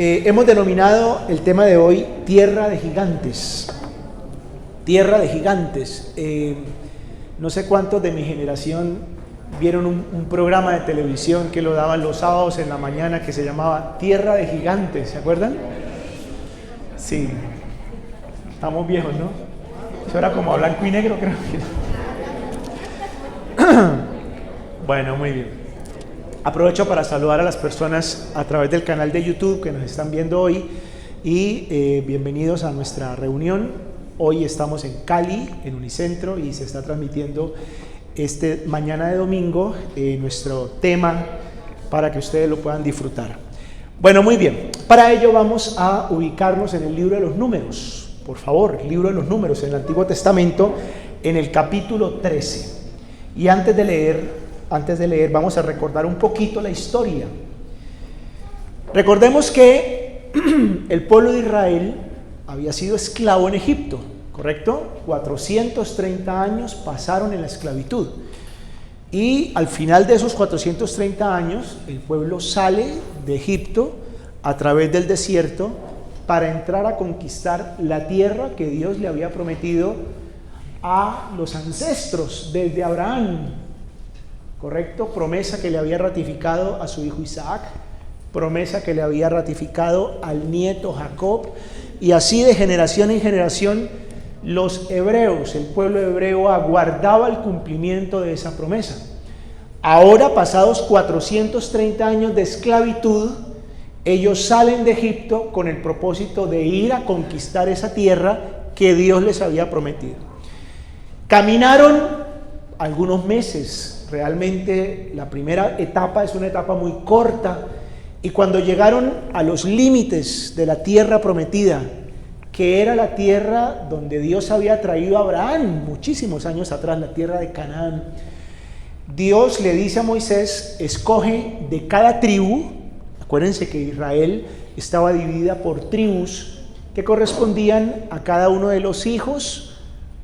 Hemos denominado el tema de hoy Tierra de Gigantes. Tierra de Gigantes. No sé cuántos de mi generación vieron un programa de televisión que lo daban los sábados en la mañana que se llamaba Tierra de Gigantes, ¿se acuerdan? Sí, estamos viejos, ¿no? Eso era como a blanco y negro, creo que. Bueno, muy bien. Aprovecho para saludar a las personas a través del canal de YouTube que nos están viendo hoy y bienvenidos a nuestra reunión. Hoy estamos en Cali, en Unicentro, y se está transmitiendo mañana de domingo nuestro tema para que ustedes lo puedan disfrutar. Bueno, muy bien. Para ello vamos a ubicarnos en el libro de los Números. Por favor, el libro de los Números, en el Antiguo Testamento, en el capítulo 13. Y antes de leer, vamos a recordar un poquito la historia. Recordemos que el pueblo de Israel había sido esclavo en Egipto, ¿correcto? 430 años pasaron en la esclavitud. Y al final de esos 430 años, el pueblo sale de Egipto a través del desierto para entrar a conquistar la tierra que Dios le había prometido a los ancestros desde Abraham. ¿Correcto? Promesa que le había ratificado a su hijo Isaac, promesa que le había ratificado al nieto Jacob, y así de generación en generación los hebreos, el pueblo hebreo aguardaba el cumplimiento de esa promesa. Ahora, pasados 430 años de esclavitud, ellos salen de Egipto con el propósito de ir a conquistar esa tierra que Dios les había prometido. Caminaron algunos meses. Realmente la primera etapa es una etapa muy corta, y cuando llegaron a los límites de la tierra prometida, que era la tierra donde Dios había traído a Abraham muchísimos años atrás, la tierra de Canaán, Dios le dice a Moisés: escoge de cada tribu. Acuérdense que Israel estaba dividida por tribus que correspondían a cada uno de los hijos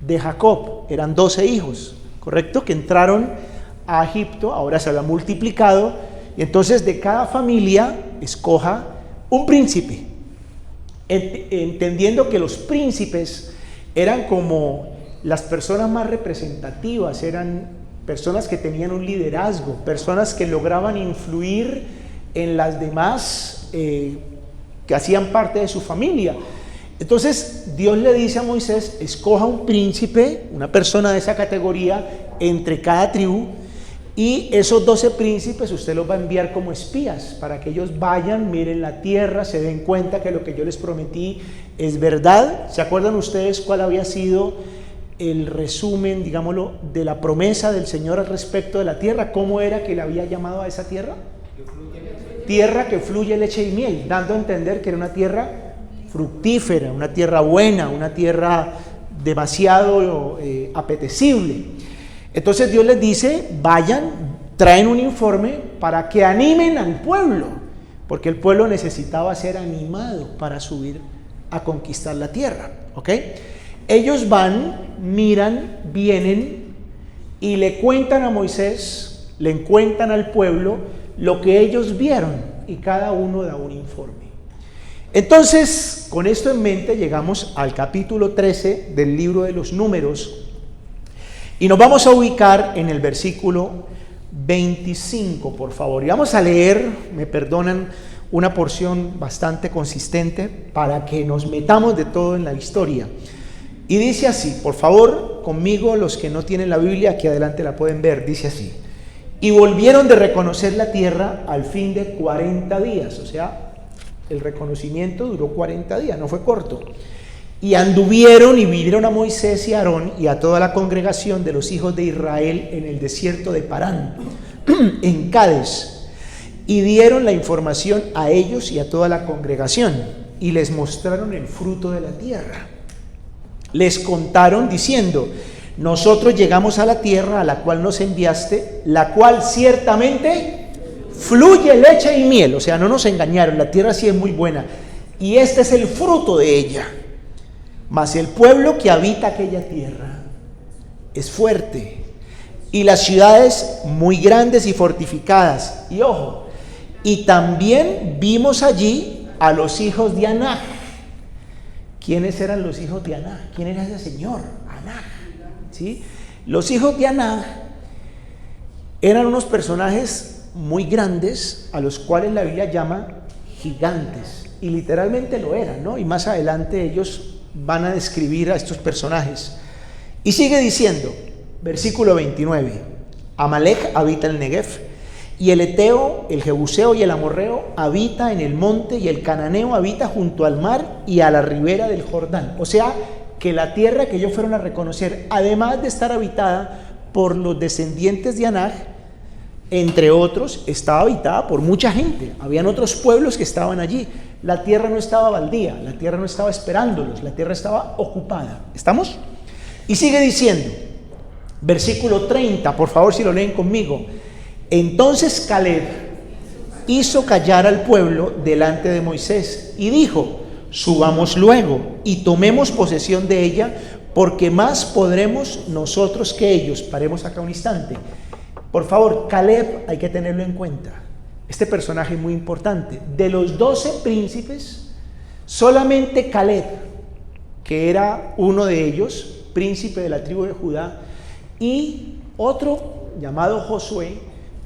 de Jacob. Eran 12 hijos, ¿correcto? Que entraron a Egipto, ahora se había multiplicado, y entonces de cada familia escoja un príncipe, entendiendo que los príncipes eran como las personas más representativas, eran personas que tenían un liderazgo, personas que lograban influir en las demás que hacían parte de su familia. Entonces Dios le dice a Moisés: escoja un príncipe, una persona de esa categoría entre cada tribu, y esos 12 príncipes usted los va a enviar como espías para que ellos vayan, miren la tierra, se den cuenta que lo que yo les prometí es verdad. ¿Se acuerdan ustedes cuál había sido el resumen, digámoslo, de la promesa del Señor al respecto de la tierra? ¿Cómo era que le había llamado a esa tierra? Tierra que fluye leche y miel, dando a entender que era una tierra fructífera, una tierra buena, una tierra demasiado apetecible. Entonces Dios les dice: vayan, traen un informe para que animen al pueblo, porque el pueblo necesitaba ser animado para subir a conquistar la tierra, ¿ok? Ellos van, miran, vienen y le cuentan a Moisés, le cuentan al pueblo lo que ellos vieron, y cada uno da un informe. Entonces, con esto en mente, llegamos al capítulo 13 del libro de los Números, y nos vamos a ubicar en el versículo 25, por favor. Y vamos a leer, me perdonan, una porción bastante consistente para que nos metamos de todo en la historia. Y dice así, por favor, conmigo, los que no tienen la Biblia, aquí adelante la pueden ver, dice así: y volvieron de reconocer la tierra al fin de 40 días, o sea, el reconocimiento duró 40 días, no fue corto. Y anduvieron y vinieron a Moisés y a Aarón y a toda la congregación de los hijos de Israel en el desierto de Parán, en Cades, y dieron la información a ellos y a toda la congregación, y les mostraron el fruto de la tierra. Les contaron diciendo: nosotros llegamos a la tierra a la cual nos enviaste, la cual ciertamente fluye leche y miel. O sea, no nos engañaron, la tierra sí es muy buena, y este es el fruto de ella. Mas el pueblo que habita aquella tierra es fuerte, y las ciudades muy grandes y fortificadas. Y ojo, y también vimos allí a los hijos de Aná. ¿Quiénes eran los hijos de Aná? ¿Quién era ese señor? Aná. ¿Sí? Los hijos de Aná eran unos personajes muy grandes a los cuales la Biblia llama gigantes. Y literalmente lo eran, ¿no? Y más adelante ellos van a describir a estos personajes. Y sigue diciendo, versículo 29, Amalek habita en el Negev, y el Eteo, el Jebuseo y el Amorreo habita en el monte, y el Cananeo habita junto al mar y a la ribera del Jordán. O sea, que la tierra que ellos fueron a reconocer, además de estar habitada por los descendientes de Aná, entre otros, estaba habitada por mucha gente. Habían otros pueblos que estaban allí. La tierra no estaba baldía, la tierra no estaba esperándolos, la tierra estaba ocupada. ¿Estamos? Y sigue diciendo, versículo 30, por favor si lo leen conmigo. Entonces Caleb hizo callar al pueblo delante de Moisés y dijo, subamos luego y tomemos posesión de ella, porque más podremos nosotros que ellos. Paremos acá un instante. Por favor, Caleb hay que tenerlo en cuenta. Este personaje es muy importante. De los 12 príncipes, solamente Caleb, que era uno de ellos, príncipe de la tribu de Judá, y otro llamado Josué,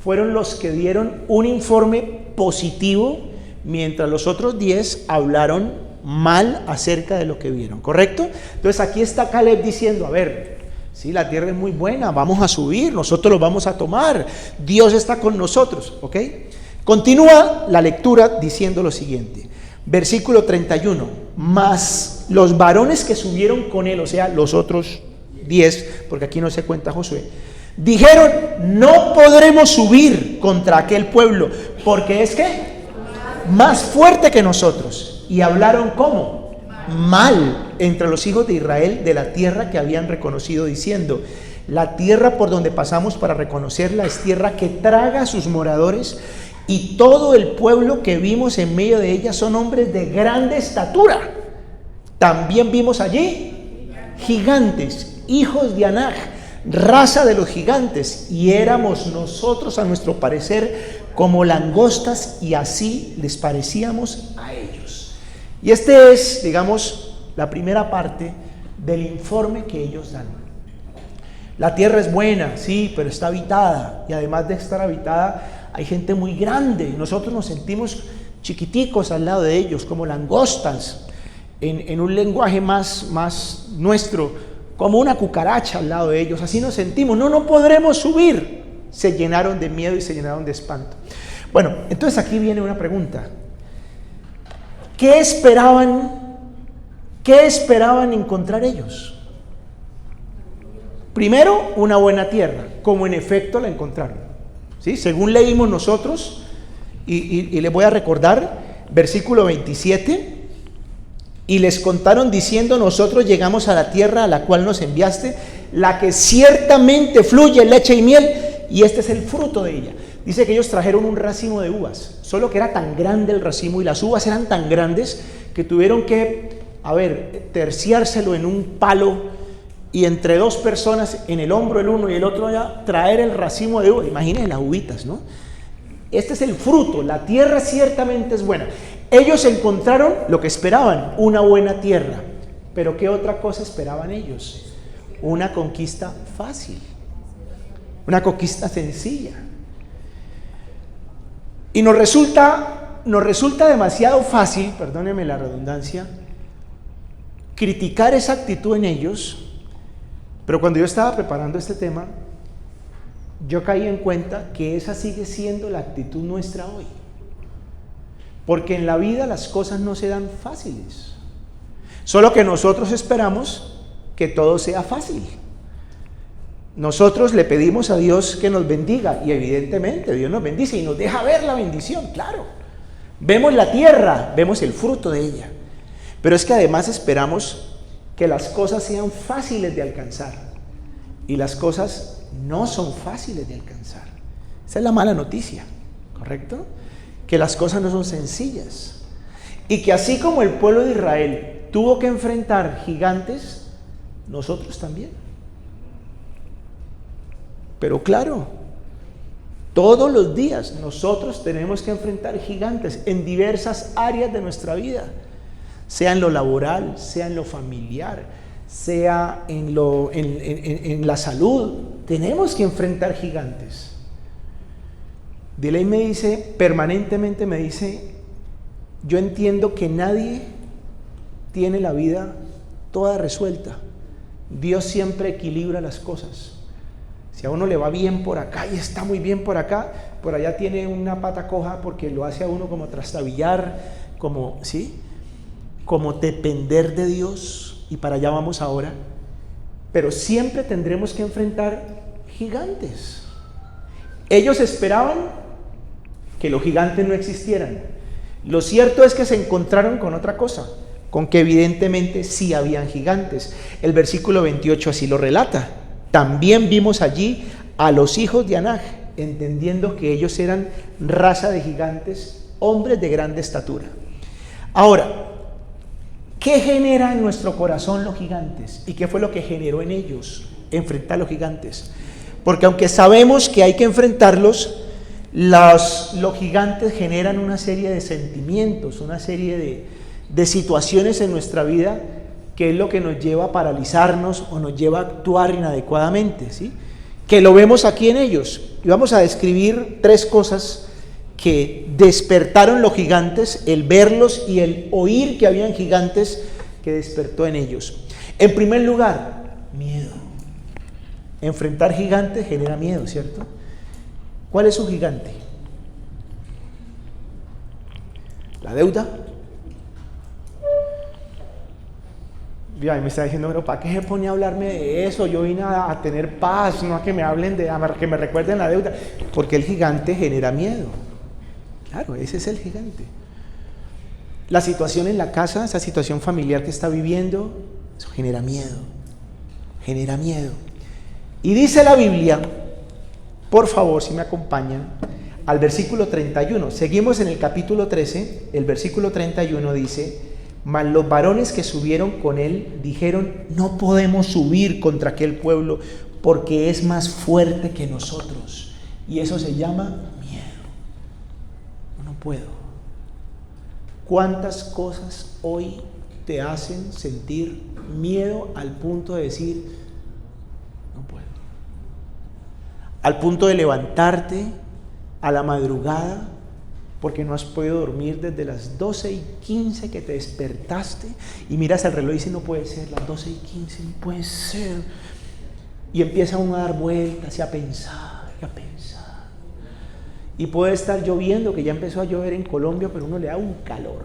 fueron los que dieron un informe positivo, mientras los otros 10 hablaron mal acerca de lo que vieron, ¿correcto? Entonces aquí está Caleb diciendo, a ver, sí, la tierra es muy buena, vamos a subir, nosotros lo vamos a tomar, Dios está con nosotros, ¿ok? Continúa la lectura diciendo lo siguiente, versículo 31, mas los varones que subieron con él, o sea, los otros 10, porque aquí no se cuenta Josué, dijeron, no podremos subir contra aquel pueblo, porque es que más fuerte que nosotros. Y hablaron ¿cómo? Mal entre los hijos de Israel de la tierra que habían reconocido, diciendo, la tierra por donde pasamos para reconocerla es tierra que traga a sus moradores, y todo el pueblo que vimos en medio de ella son hombres de grande estatura. También vimos allí gigantes, hijos de Aná, raza de los gigantes, y éramos nosotros a nuestro parecer como langostas, y así les parecíamos a ellos. Y este es, digamos, la primera parte del informe que ellos dan. La tierra es buena, sí, pero está habitada, y además de estar habitada hay gente muy grande, y nosotros nos sentimos chiquiticos al lado de ellos, como langostas, en un lenguaje más nuestro, como una cucaracha al lado de ellos. Así nos sentimos, no podremos subir. Se llenaron de miedo y se llenaron de espanto. Bueno, entonces aquí viene una pregunta. ¿Qué esperaban encontrar ellos? Primero, una buena tierra, como en efecto la encontraron, ¿sí? Según leímos nosotros, y les voy a recordar, versículo 27, y les contaron diciendo, nosotros llegamos a la tierra a la cual nos enviaste, la que ciertamente fluye leche y miel, y este es el fruto de ella. Dice que ellos trajeron un racimo de uvas, solo que era tan grande el racimo y las uvas eran tan grandes que tuvieron que, terciárselo en un palo, y entre dos personas, en el hombro el uno y el otro allá, traer el racimo de uvas. Imagínense las uvitas, ¿no? Este es el fruto, la tierra ciertamente es buena. Ellos encontraron lo que esperaban, una buena tierra. Pero ¿qué otra cosa esperaban ellos? Una conquista fácil, una conquista sencilla. Y nos resulta demasiado fácil, perdónenme la redundancia, criticar esa actitud en ellos. Pero cuando yo estaba preparando este tema, yo caí en cuenta que esa sigue siendo la actitud nuestra hoy. Porque en la vida las cosas no se dan fáciles. Solo que nosotros esperamos que todo sea fácil. Nosotros le pedimos a Dios que nos bendiga, y evidentemente Dios nos bendice y nos deja ver la bendición, claro. Vemos la tierra, vemos el fruto de ella. Pero es que además esperamos que las cosas sean fáciles de alcanzar. Y las cosas no son fáciles de alcanzar. Esa es la mala noticia, ¿correcto? Que las cosas no son sencillas. Y que así como el pueblo de Israel tuvo que enfrentar gigantes, nosotros también. Pero claro, Todos los días nosotros tenemos que enfrentar gigantes en diversas áreas de nuestra vida, sea en lo laboral, sea en lo familiar, sea en la salud. Tenemos que enfrentar gigantes. Delay me dice, permanentemente me dice, yo entiendo que nadie tiene la vida toda resuelta. Dios siempre equilibra las cosas. Si a uno le va bien por acá y está muy bien por acá, por allá tiene una pata coja porque lo hace a uno como trastabillar, como depender de Dios, y para allá vamos ahora. Pero siempre tendremos que enfrentar gigantes. Ellos esperaban que los gigantes no existieran. Lo cierto es que se encontraron con otra cosa, con que evidentemente sí habían gigantes. El versículo 28 así lo relata. También vimos allí a los hijos de Anak, entendiendo que ellos eran raza de gigantes, hombres de grande estatura. Ahora, ¿qué genera en nuestro corazón los gigantes? ¿Y qué fue lo que generó en ellos enfrentar a los gigantes? Porque aunque sabemos que hay que enfrentarlos, los gigantes generan una serie de sentimientos, una serie de situaciones en nuestra vida, que es lo que nos lleva a paralizarnos o nos lleva a actuar inadecuadamente, ¿sí? Que lo vemos aquí en ellos. Y vamos a describir 3 cosas que despertaron los gigantes, el verlos y el oír que habían gigantes, que despertó en ellos. En primer lugar, miedo. Enfrentar gigantes genera miedo, ¿cierto? ¿Cuál es su gigante? ¿La deuda? Ya me está diciendo, pero ¿para qué se pone a hablarme de eso? Yo vine a tener paz, no a que me hablen que me recuerden la deuda. Porque el gigante genera miedo. Claro, ese es el gigante. La situación en la casa, esa situación familiar que está viviendo, eso genera miedo. Genera miedo. Y dice la Biblia, por favor, si me acompañan, al versículo 31. Seguimos en el capítulo 13, el versículo 31 dice: mas los varones que subieron con él dijeron: no podemos subir contra aquel pueblo, porque es más fuerte que nosotros. Y eso se llama miedo. No puedo. ¿Cuántas cosas hoy te hacen sentir miedo al punto de decir: no puedo? Al punto de levantarte a la madrugada porque no has podido dormir desde las 12:15 que te despertaste y miras al reloj y dices: no puede ser, las 12:15, no puede ser. Y empieza uno a dar vueltas y a pensar y a pensar. Y puede estar lloviendo, que ya empezó a llover en Colombia, pero uno le da un calor,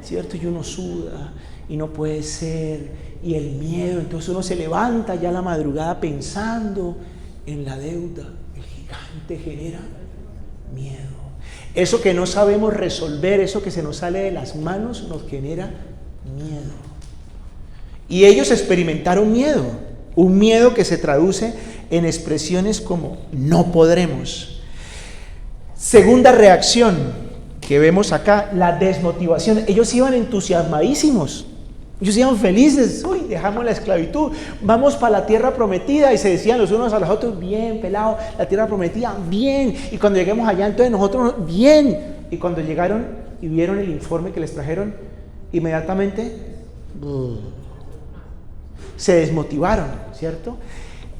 ¿cierto? Y uno suda y no puede ser. Y el miedo, entonces uno se levanta ya a la madrugada pensando en la deuda. El gigante genera miedo. Eso que no sabemos resolver, eso que se nos sale de las manos, nos genera miedo. Y ellos experimentaron miedo, un miedo que se traduce en expresiones como: no podremos. Segunda reacción que vemos acá, la desmotivación. Ellos iban entusiasmadísimos, ellos iban felices. Uy, dejamos la esclavitud, vamos para la tierra prometida. Y se decían los unos a los otros: bien, pelado, la tierra prometida, bien. Y cuando lleguemos allá, entonces nosotros, bien. Y cuando llegaron y vieron el informe que les trajeron, inmediatamente se desmotivaron, ¿cierto?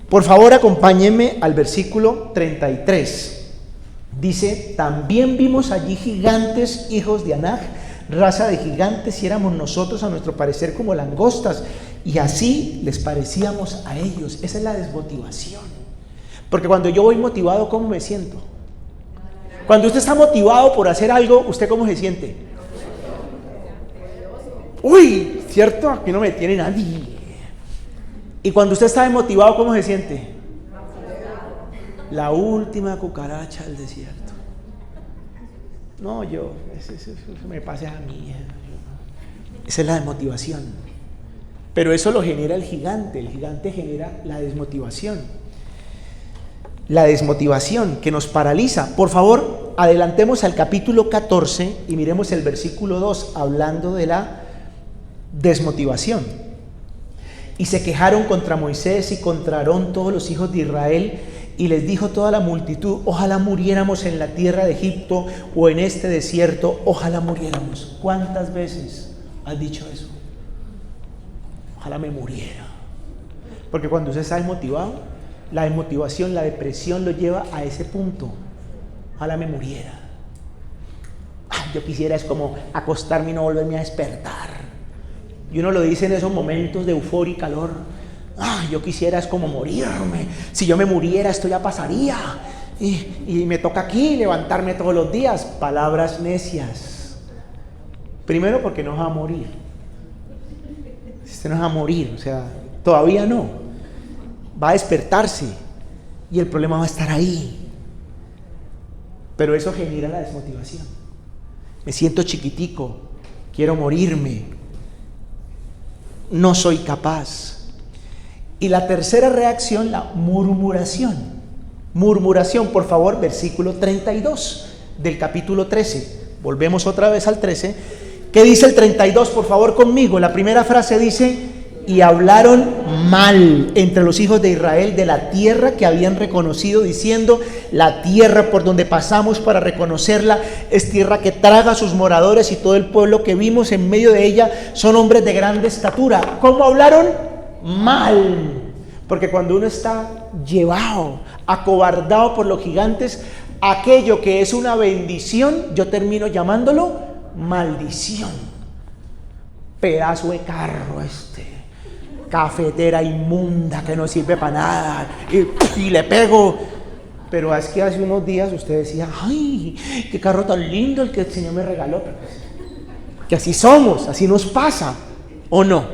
Por favor, acompáñenme al versículo 33. Dice: también vimos allí gigantes, hijos de Anak, raza de gigantes, y éramos nosotros a nuestro parecer como langostas, y así les parecíamos a ellos. Esa es la desmotivación. Porque cuando yo voy motivado, ¿cómo me siento? Cuando usted está motivado por hacer algo, ¿usted cómo se siente? Uy, ¿cierto? Aquí no me tiene nadie. Y cuando usted está desmotivado, ¿cómo se siente? La última cucaracha del desierto. No, eso me pasa a mí. Esa es la desmotivación. Pero eso lo genera el gigante genera la desmotivación. La desmotivación que nos paraliza. Por favor, adelantemos al capítulo 14 y miremos el versículo 2, hablando de la desmotivación. Y se quejaron contra Moisés y contra Aarón todos los hijos de Israel, Y les dijo toda la multitud: ojalá muriéramos en la tierra de Egipto o en este desierto, ojalá muriéramos. ¿Cuántas veces has dicho eso? Ojalá me muriera. Porque cuando usted está desmotivado, la desmotivación, la depresión lo lleva a ese punto. Ojalá me muriera. Yo quisiera es como acostarme y no volverme a despertar. Y uno lo dice en esos momentos de euforia y calor. Yo quisiera es como morirme. Si yo me muriera, esto ya pasaría. Y me toca aquí levantarme todos los días. Palabras necias. Primero, porque no va a morir. Usted no va a morir, o sea, todavía no. Va a despertarse y el problema va a estar ahí. Pero eso genera la desmotivación. Me siento chiquitico, quiero morirme, no soy capaz. Y la tercera reacción, la murmuración. Murmuración, por favor, versículo 32 del capítulo 13. Volvemos otra vez al 13. ¿Qué dice el 32? Por favor, conmigo. La primera frase dice: y hablaron mal entre los hijos de Israel de la tierra que habían reconocido, diciendo: la tierra por donde pasamos para reconocerla es tierra que traga a sus moradores, y todo el pueblo que vimos en medio de ella son hombres de grande estatura. ¿Cómo hablaron? Mal. Porque cuando uno está llevado, acobardado por los gigantes, aquello que es una bendición, yo termino llamándolo maldición. Pedazo de carro cafetera inmunda que no sirve para nada, y le pego. Pero es que hace unos días usted decía: ay, qué carro tan lindo el que el Señor me regaló. Que así somos, así nos pasa, ¿o no?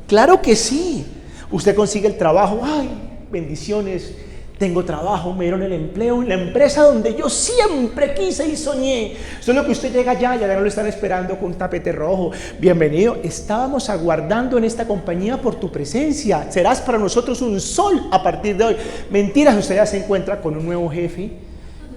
Claro que sí. Usted consigue el trabajo: ay, bendiciones, tengo trabajo, me dieron el empleo en la empresa donde yo siempre quise y soñé. Solo que usted llega allá, ya no lo están esperando con un tapete rojo. Bienvenido, estábamos aguardando en esta compañía por tu presencia. Serás para nosotros un sol a partir de hoy. Mentiras, usted ya se encuentra con un nuevo jefe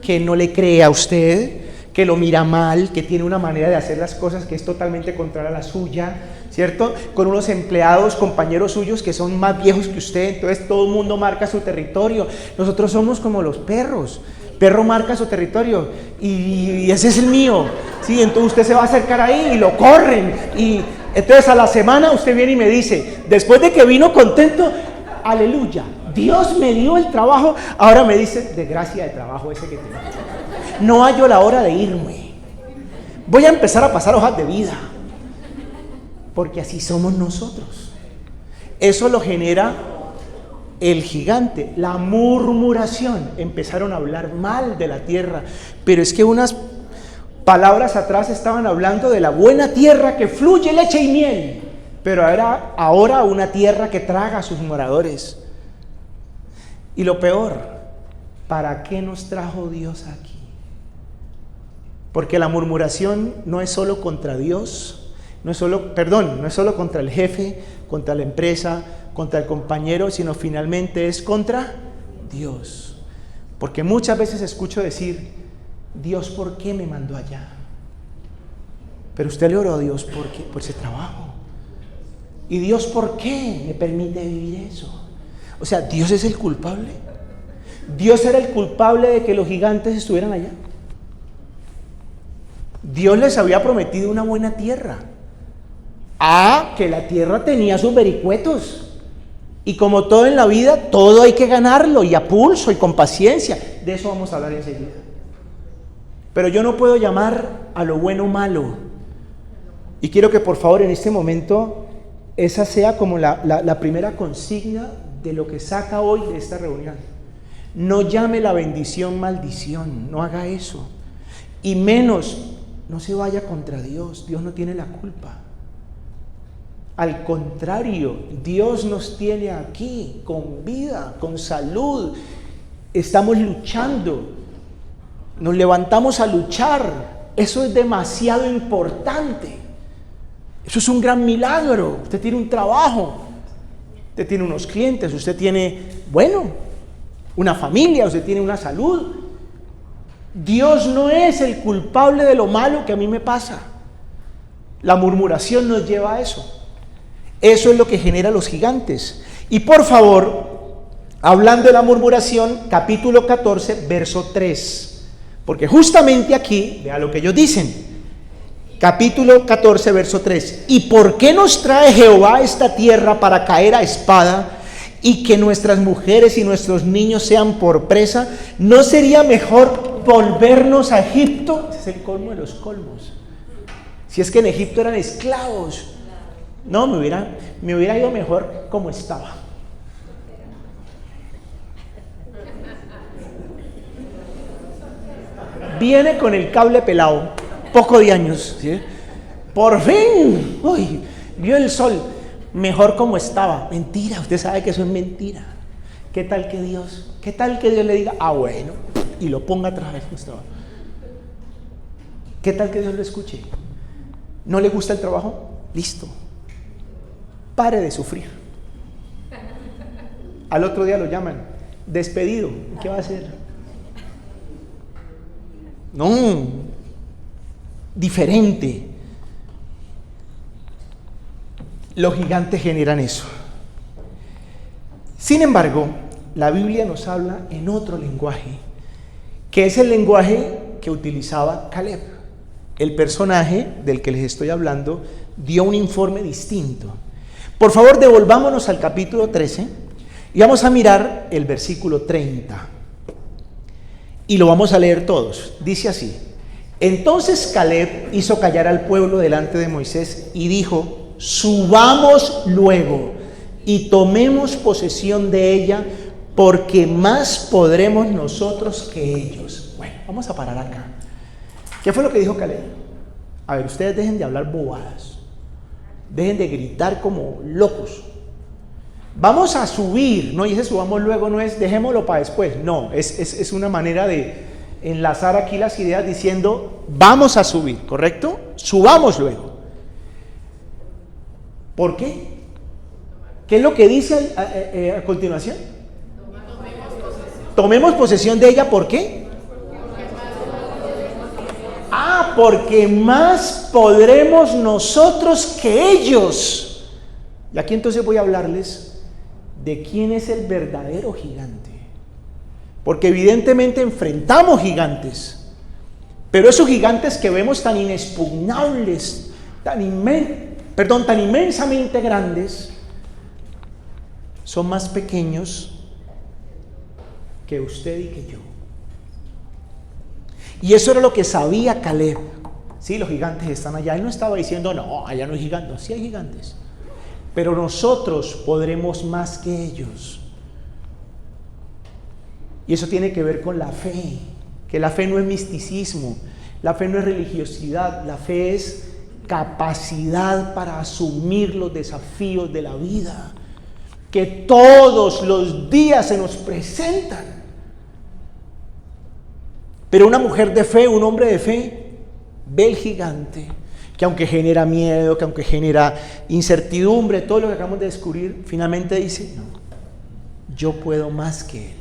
que no le cree a usted, que lo mira mal, que tiene una manera de hacer las cosas que es totalmente contraria a la suya, ¿cierto? Con unos empleados, compañeros suyos que son más viejos que usted, entonces todo el mundo marca su territorio. Nosotros somos como los perros. Perro marca su territorio y ese es el mío, ¿sí? Entonces usted se va a acercar ahí y lo corren, y entonces a la semana usted viene y me dice, después de que vino contento: aleluya, Dios me dio el trabajo. Ahora me dice: de gracia de trabajo ese que tengo. No hallo la hora de irme. Voy a empezar a pasar hojas de vida. Porque así somos nosotros. Eso lo genera el gigante, la murmuración. Empezaron a hablar mal de la tierra. Pero es que unas palabras atrás estaban hablando de la buena tierra que fluye leche y miel. Pero era ahora una tierra que traga a sus moradores. Y lo peor, ¿para qué nos trajo Dios aquí? Porque la murmuración no es solo contra Dios, no es solo contra el jefe, contra la empresa, contra el compañero, sino finalmente es contra Dios. Porque muchas veces escucho decir: Dios, ¿por qué me mandó allá? Pero usted le oró a Dios por ese trabajo. ¿Y Dios por qué me permite vivir eso? O sea, ¿Dios es el culpable? ¿Dios era el culpable de que los gigantes estuvieran allá? Dios les había prometido una buena tierra. Que la tierra tenía sus vericuetos. Y como todo en la vida, todo hay que ganarlo, y a pulso y con paciencia. De eso vamos a hablar enseguida. Pero yo no puedo llamar a lo bueno malo. Y quiero que por favor en este momento esa sea como la primera consigna de lo que saca hoy de esta reunión. No llame la bendición maldición, no haga eso. Y menos, no se vaya contra Dios. Dios no tiene la culpa. Al contrario, Dios nos tiene aquí con vida, con salud. Estamos luchando. Nos levantamos a luchar. Eso es demasiado importante. Eso es un gran milagro. Usted tiene un trabajo, usted tiene unos clientes, usted tiene, una familia, usted tiene una salud. Dios no es el culpable de lo malo que a mí me pasa. La murmuración nos lleva a eso. Eso es lo que genera los gigantes. Y por favor, hablando de la murmuración, capítulo 14, verso 3. Porque justamente aquí, vea lo que ellos dicen. Capítulo 14, verso 3. ¿Y por qué nos trae Jehová a esta tierra para caer a espada y que nuestras mujeres y nuestros niños sean por presa? ¿No sería mejor volvernos a Egipto? Ese es el colmo de los colmos. Si es que en Egipto eran esclavos. No, me hubiera ido mejor como estaba. Viene con el cable pelado, poco de años, ¿sí? Por fin, uy, vio el sol, mejor como estaba. Mentira, usted sabe que eso es mentira. ¿Qué tal que Dios le diga, bueno, y lo ponga otra vez como estaba? ¿Qué tal que Dios lo escuche? ¿No le gusta el trabajo? Listo, pare de sufrir. Al otro día lo llaman, despedido. ¿Qué va a hacer? No, diferente. Los gigantes generan eso. Sin embargo, la Biblia nos habla en otro lenguaje, que es el lenguaje que utilizaba Caleb. El personaje del que les estoy hablando dio un informe distinto. Por favor, devolvámonos al capítulo 13 y vamos a mirar el versículo 30. Y lo vamos a leer todos. Dice así: entonces Caleb hizo callar al pueblo delante de Moisés y dijo: subamos luego y tomemos posesión de ella, porque más podremos nosotros que ellos. Bueno, vamos a parar acá. ¿Qué fue lo que dijo Caleb? A ver, ustedes dejen de hablar bobadas, dejen de gritar como locos. Vamos a subir, no, y ese subamos luego no es dejémoslo para después, no, es una manera de enlazar aquí las ideas diciendo vamos a subir, ¿correcto? Subamos luego. ¿Por qué? ¿Qué es lo que dice a continuación? Tomemos posesión de ella, ¿por qué? Porque más podremos nosotros que ellos. Y aquí entonces voy a hablarles de quién es el verdadero gigante. Porque evidentemente enfrentamos gigantes, pero esos gigantes que vemos tan inexpugnables, tan inmensamente grandes, son más pequeños que usted y que yo. Y eso era lo que sabía Caleb. Sí, los gigantes están allá. Él no estaba diciendo, no, allá no hay gigantes. Sí hay gigantes, pero nosotros podremos más que ellos. Y eso tiene que ver con la fe, que la fe no es misticismo, la fe no es religiosidad, la fe es capacidad para asumir los desafíos de la vida, que todos los días se nos presentan. Pero una mujer de fe, un hombre de fe, ve el gigante, que aunque genera miedo, que aunque genera incertidumbre, todo lo que acabamos de descubrir, finalmente dice, no, yo puedo más que él.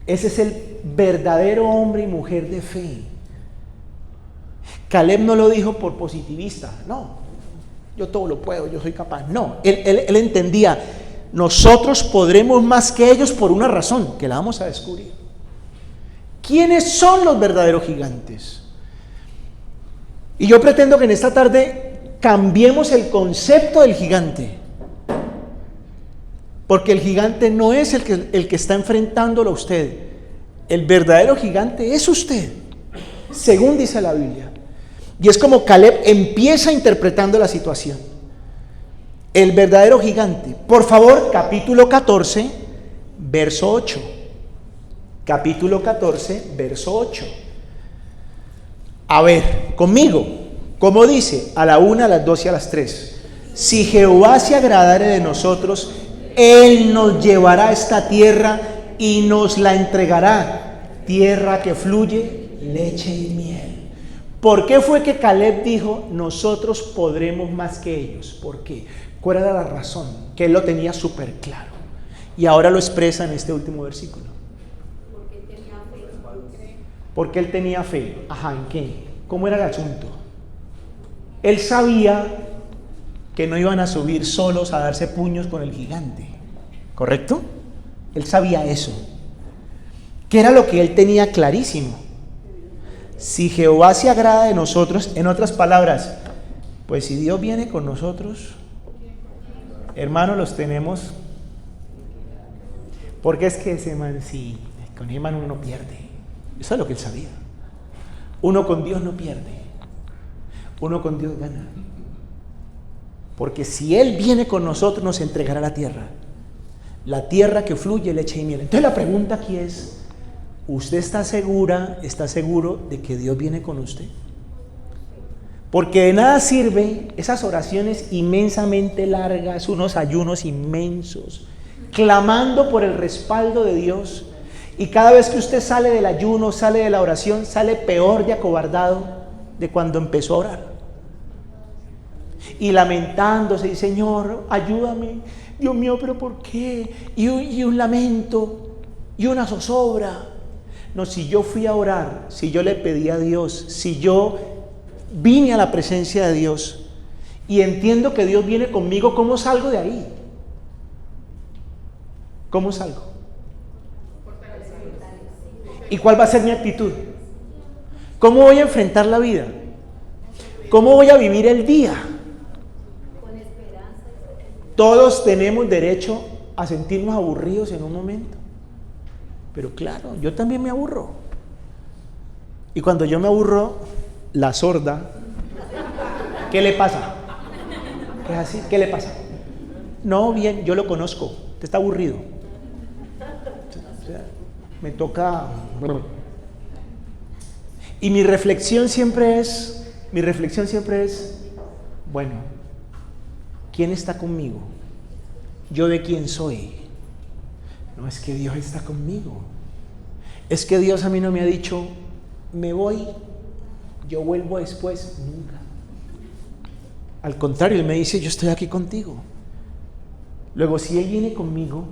Ese es el verdadero hombre y mujer de fe. Caleb no lo dijo por positivista, no, yo todo lo puedo, yo soy capaz. No, él entendía, nosotros podremos más que ellos por una razón, que la vamos a descubrir. ¿Quiénes son los verdaderos gigantes? Y yo pretendo que en esta tarde cambiemos el concepto del gigante. Porque el gigante no es el que está enfrentándolo a usted. El verdadero gigante es usted, según dice la Biblia. Y es como Caleb empieza interpretando la situación. El verdadero gigante. Por favor, capítulo 14, verso 8. Capítulo 14, verso 8. A ver, conmigo, ¿cómo dice? A la 1, a las 2 y a las 3. Si Jehová se agradare de nosotros, Él nos llevará a esta tierra y nos la entregará, tierra que fluye leche y miel. ¿Por qué fue que Caleb dijo, nosotros podremos más que ellos? ¿Por qué? ¿Cuál era la razón? Que él lo tenía súper claro. Y ahora lo expresa en este último versículo. Porque tenía fe. Porque él tenía fe. Ajá, ¿en qué? ¿Cómo era el asunto? Él sabía que no iban a subir solos a darse puños con el gigante, ¿correcto? Él sabía eso. ¿Qué era lo que él tenía clarísimo? Si Jehová se agrada de nosotros, en otras palabras, pues si Dios viene con nosotros, hermanos, los tenemos. Porque es que ese man, sí, con ese man uno no pierde. Eso es lo que él sabía. Uno con Dios no pierde. Uno con Dios gana. Porque si Él viene con nosotros, nos entregará la tierra que fluye leche y miel. Entonces la pregunta aquí es, ¿usted está seguro de que Dios viene con usted? Porque de nada sirve esas oraciones inmensamente largas, unos ayunos inmensos, clamando por el respaldo de Dios, y cada vez que usted sale del ayuno, sale de la oración, sale peor de acobardado de cuando empezó a orar. Y lamentándose, y Señor, ayúdame, Dios mío, pero ¿por qué? Y un lamento, y una zozobra. No, si yo fui a orar, si yo le pedí a Dios, si yo vine a la presencia de Dios, y entiendo que Dios viene conmigo, ¿cómo salgo de ahí? ¿Cómo salgo? ¿Y cuál va a ser mi actitud? ¿Cómo voy a enfrentar la vida? ¿Cómo voy a vivir el día? Todos tenemos derecho a sentirnos aburridos en un momento. Pero claro, yo también me aburro. Y cuando yo me aburro, la sorda, ¿qué le pasa? ¿Es así? ¿Qué le pasa? No, bien, yo lo conozco, te está aburrido. O sea, me toca. Y mi reflexión siempre es, bueno, ¿quién está conmigo? ¿Yo de quién soy? No, es que Dios está conmigo. Es que Dios a mí no me ha dicho, me voy, yo vuelvo después, nunca. Al contrario, Él me dice, yo estoy aquí contigo. Luego, si Él viene conmigo,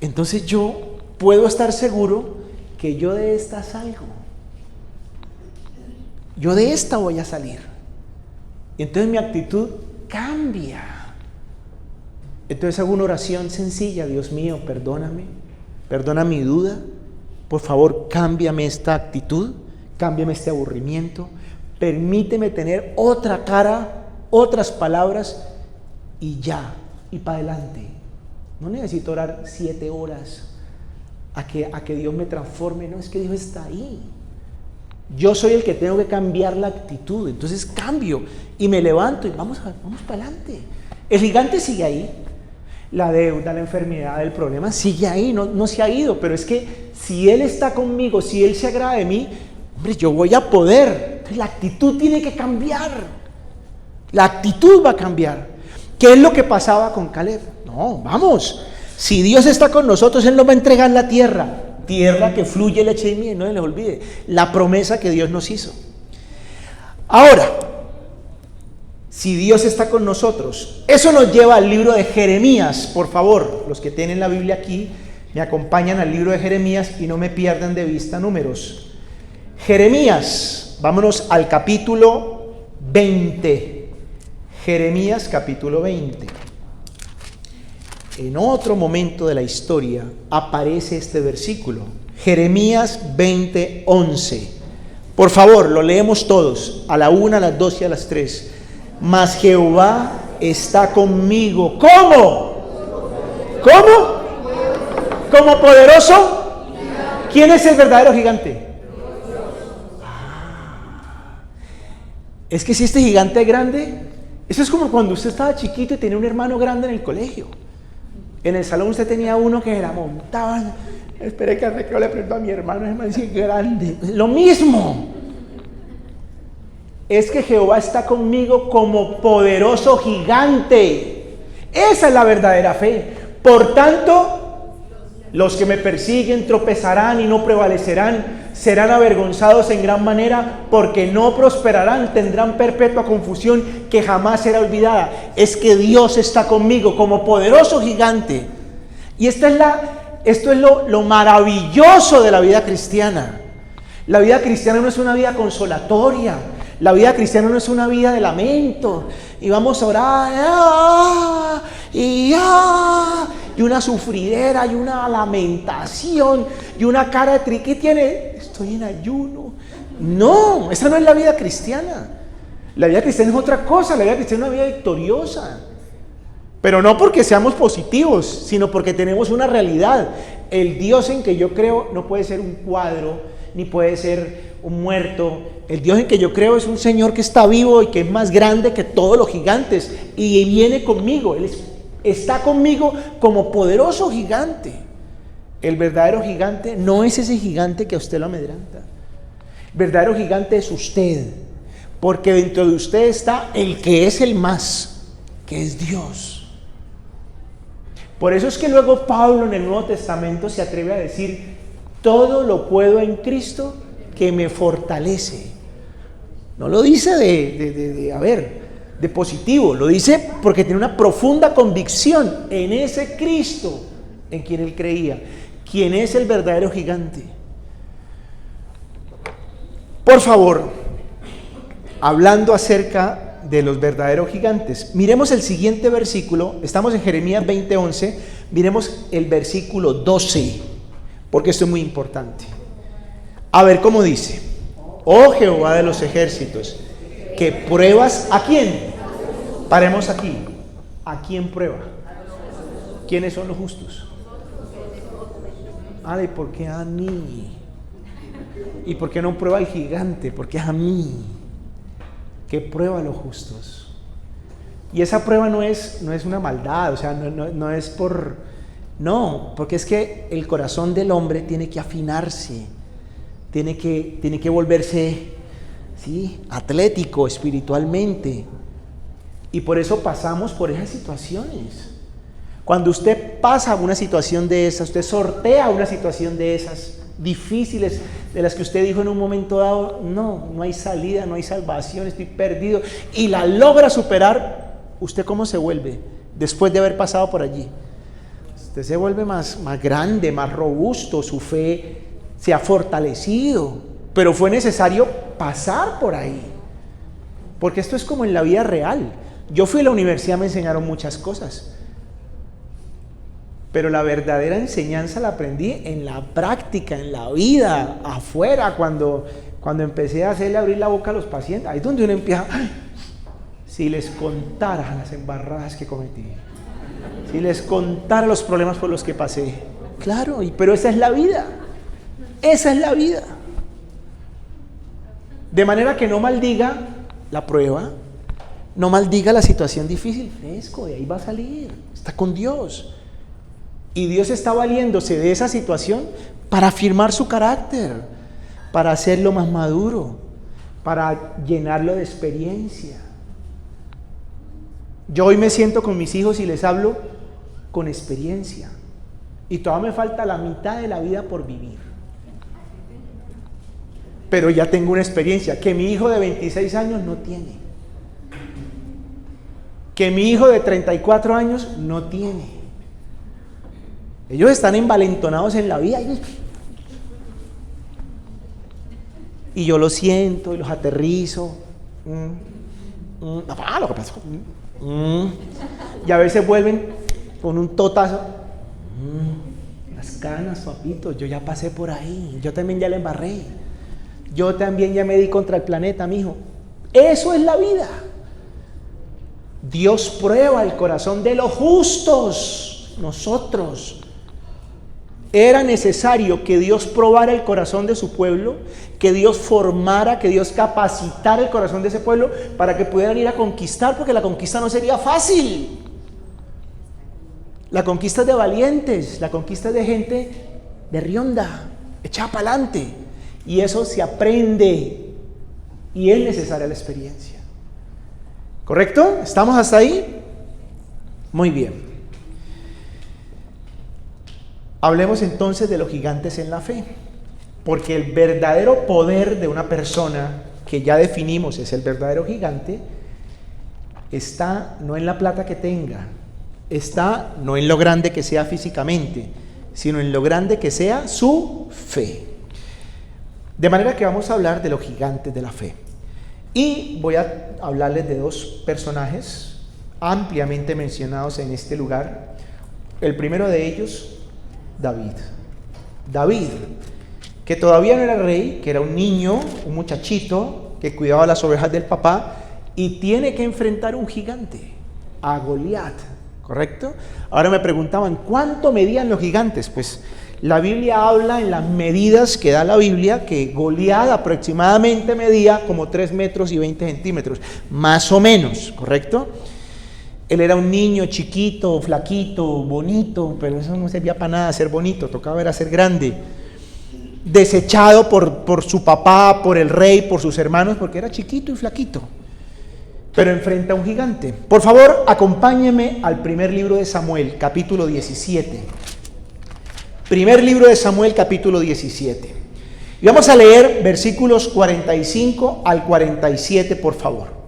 entonces yo puedo estar seguro que yo de esta salgo. Yo de esta voy a salir. Entonces mi actitud cambia. Entonces hago una oración sencilla. Dios mío, perdóname, perdona mi duda, por favor cámbiame esta actitud, cámbiame este aburrimiento, permíteme tener otra cara, otras palabras, y ya, y para adelante. No necesito orar 7 horas a que Dios me transforme. No, es que Dios está ahí. Yo soy el que tengo que cambiar la actitud. Entonces cambio y me levanto y vamos para adelante. El gigante sigue ahí. La deuda, la enfermedad, el problema sigue ahí, no se ha ido. Pero es que si Él está conmigo, si Él se agrada de mí, hombre, yo voy a poder. Entonces, la actitud tiene que cambiar. La actitud va a cambiar. ¿Qué es lo que pasaba con Caleb? No, vamos. Si Dios está con nosotros, Él nos va a entregar la tierra que fluye leche y miel. No se les olvide la promesa que Dios nos hizo. Ahora, si Dios está con nosotros, eso nos lleva al libro de Jeremías. Por favor, los que tienen la Biblia aquí, me acompañan al libro de Jeremías y no me pierdan de vista números. Jeremías, vámonos al capítulo 20. Jeremías capítulo 20. En otro momento de la historia aparece este versículo. Jeremías 20:11. Por favor, lo leemos todos, a la 1, a las 2 y a las 3. Mas Jehová está conmigo. ¿Cómo? ¿Cómo? ¿Como poderoso? ¿Quién es el verdadero gigante? Es que si este gigante es grande, eso es como cuando usted estaba chiquito y tenía un hermano grande en el colegio. En el salón usted tenía uno que la montaban. Esperé que al recreo le preguntó a mi hermano, es más grande. Lo mismo. Es que Jehová está conmigo como poderoso gigante. Esa es la verdadera fe. Por tanto, los que me persiguen tropezarán y no prevalecerán. Serán avergonzados en gran manera porque no prosperarán. Tendrán perpetua confusión que jamás será olvidada. Es que Dios está conmigo como poderoso gigante. Y esto es lo maravilloso de la vida cristiana. La vida cristiana no es una vida consolatoria. La vida cristiana no es una vida de lamento y vamos a orar y una sufridera y una lamentación y una cara de ¿qué tiene? Estoy en ayuno. No, esa no es la vida cristiana. La vida cristiana es otra cosa. La vida cristiana es una vida victoriosa, pero no porque seamos positivos, sino porque tenemos una realidad. El Dios en que yo creo no puede ser un cuadro, ni puede ser un muerto. El Dios en que yo creo es un Señor que está vivo y que es más grande que todos los gigantes y viene conmigo. Él está conmigo como poderoso gigante. El verdadero gigante no es ese gigante que a usted lo amedrenta. El verdadero gigante es usted, porque dentro de usted está el que es el más, que es Dios. Por eso es que luego Pablo en el Nuevo Testamento se atreve a decir: todo lo puedo en Cristo que me fortalece. No lo dice de positivo, lo dice porque tiene una profunda convicción en ese Cristo en quien él creía, quien es el verdadero gigante. Por favor, hablando acerca de los verdaderos gigantes, miremos el siguiente versículo. Estamos en Jeremías 20:11. Miremos el versículo 12, porque esto es muy importante. A ver cómo dice: oh Jehová de los ejércitos, que pruebas ¿a quién? Paremos aquí. ¿A quién prueba? ¿Quiénes son los justos? ¿Y por qué a mí? ¿Y por qué no prueba al gigante? Porque es a mí que prueba a los justos. Y esa prueba no es una maldad, o sea, no es por... No, porque es que el corazón del hombre tiene que afinarse, tiene que volverse, ¿sí?, atlético espiritualmente. Y por eso pasamos por esas situaciones. Cuando usted pasa una situación de esas, usted sortea una situación de esas difíciles, de las que usted dijo en un momento dado: no hay salida, no hay salvación, estoy perdido, y la logra superar, ¿usted cómo se vuelve después de haber pasado por allí? Usted se vuelve más grande, más robusto, su fe se ha fortalecido, pero fue necesario pasar por ahí, porque esto es como en la vida real. Yo fui a la universidad, me enseñaron muchas cosas, pero la verdadera enseñanza la aprendí en la práctica, en la vida, afuera, cuando empecé a hacerle abrir la boca a los pacientes. Ahí es donde uno empieza: si les contara las embarradas que cometí, si les contara los problemas por los que pasé. Claro, pero esa es la vida, esa es la vida. De manera que no maldiga la prueba, no maldiga la situación difícil. Fresco, de ahí va a salir, está con Dios. Y Dios está valiéndose de esa situación para afirmar su carácter, para hacerlo más maduro, para llenarlo de experiencia. Yo hoy me siento con mis hijos y les hablo con experiencia, y todavía me falta la mitad de la vida por vivir, pero ya tengo una experiencia que mi hijo de 26 años no tiene, que mi hijo de 34 años no tiene. Ellos están envalentonados en la vida y yo los siento y los aterrizo. Lo que pasó. Y a veces vuelven con un totazo. Las canas, papito, yo ya pasé por ahí, yo también ya le embarré, yo también ya me di contra el planeta, mijo. Eso es la vida. Dios prueba el corazón de los justos. Nosotros. Era necesario que Dios probara el corazón de su pueblo, que Dios formara, que Dios capacitara el corazón de ese pueblo para que pudieran ir a conquistar, porque la conquista no sería fácil. La conquista es de valientes, la conquista es de gente de rionda, echada para adelante, y eso se aprende, y es necesaria la experiencia. ¿Correcto? ¿Estamos hasta ahí? Muy bien. Hablemos entonces de los gigantes en la fe, porque el verdadero poder de una persona, que ya definimos es el verdadero gigante, está no en la plata que tenga, está no en lo grande que sea físicamente, sino en lo grande que sea su fe. De manera que vamos a hablar de los gigantes de la fe. Y voy a hablarles de dos personajes ampliamente mencionados en este lugar. El primero de ellos, David. David, que todavía no era rey, que era un niño, un muchachito que cuidaba las ovejas del papá y tiene que enfrentar un gigante, a Goliat, ¿correcto? Ahora me preguntaban, ¿cuánto medían los gigantes? Pues la Biblia habla en las medidas que da la Biblia que Goliat aproximadamente medía como 3 metros y 20 centímetros, más o menos, ¿correcto? Él era un niño chiquito, flaquito, bonito, pero eso no servía para nada, ser bonito, tocaba era ser grande. Desechado por su papá, por el rey, por sus hermanos, porque era chiquito y flaquito. Pero enfrenta a un gigante. Por favor, acompáñeme al primer libro de Samuel, capítulo 17. Primer libro de Samuel, capítulo 17. Y vamos a leer versículos 45 al 47, por favor.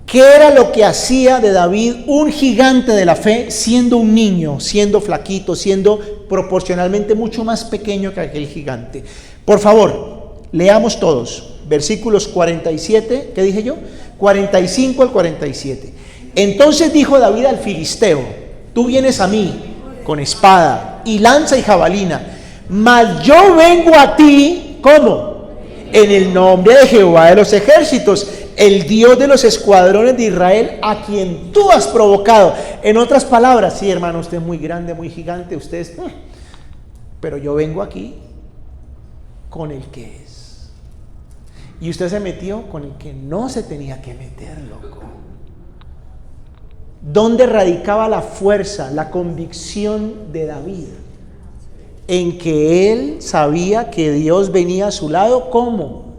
¿Qué era lo que hacía de David un gigante de la fe, siendo un niño, siendo flaquito, siendo proporcionalmente mucho más pequeño que aquel gigante? Por favor, leamos todos. Versículos 47, ¿qué dije yo? 45 al 47. Entonces dijo David al filisteo: tú vienes a mí con espada y lanza y jabalina, mas yo vengo a ti, ¿cómo? En el nombre de Jehová de los ejércitos, el Dios de los escuadrones de Israel, a quien tú has provocado. En otras palabras, sí, hermano, usted es muy grande, muy gigante, usted es... pero yo vengo aquí con el que es. Y usted se metió con el que no se tenía que meter, loco. ¿Dónde radicaba la fuerza, la convicción de David? En que él sabía que Dios venía a su lado, ¿cómo?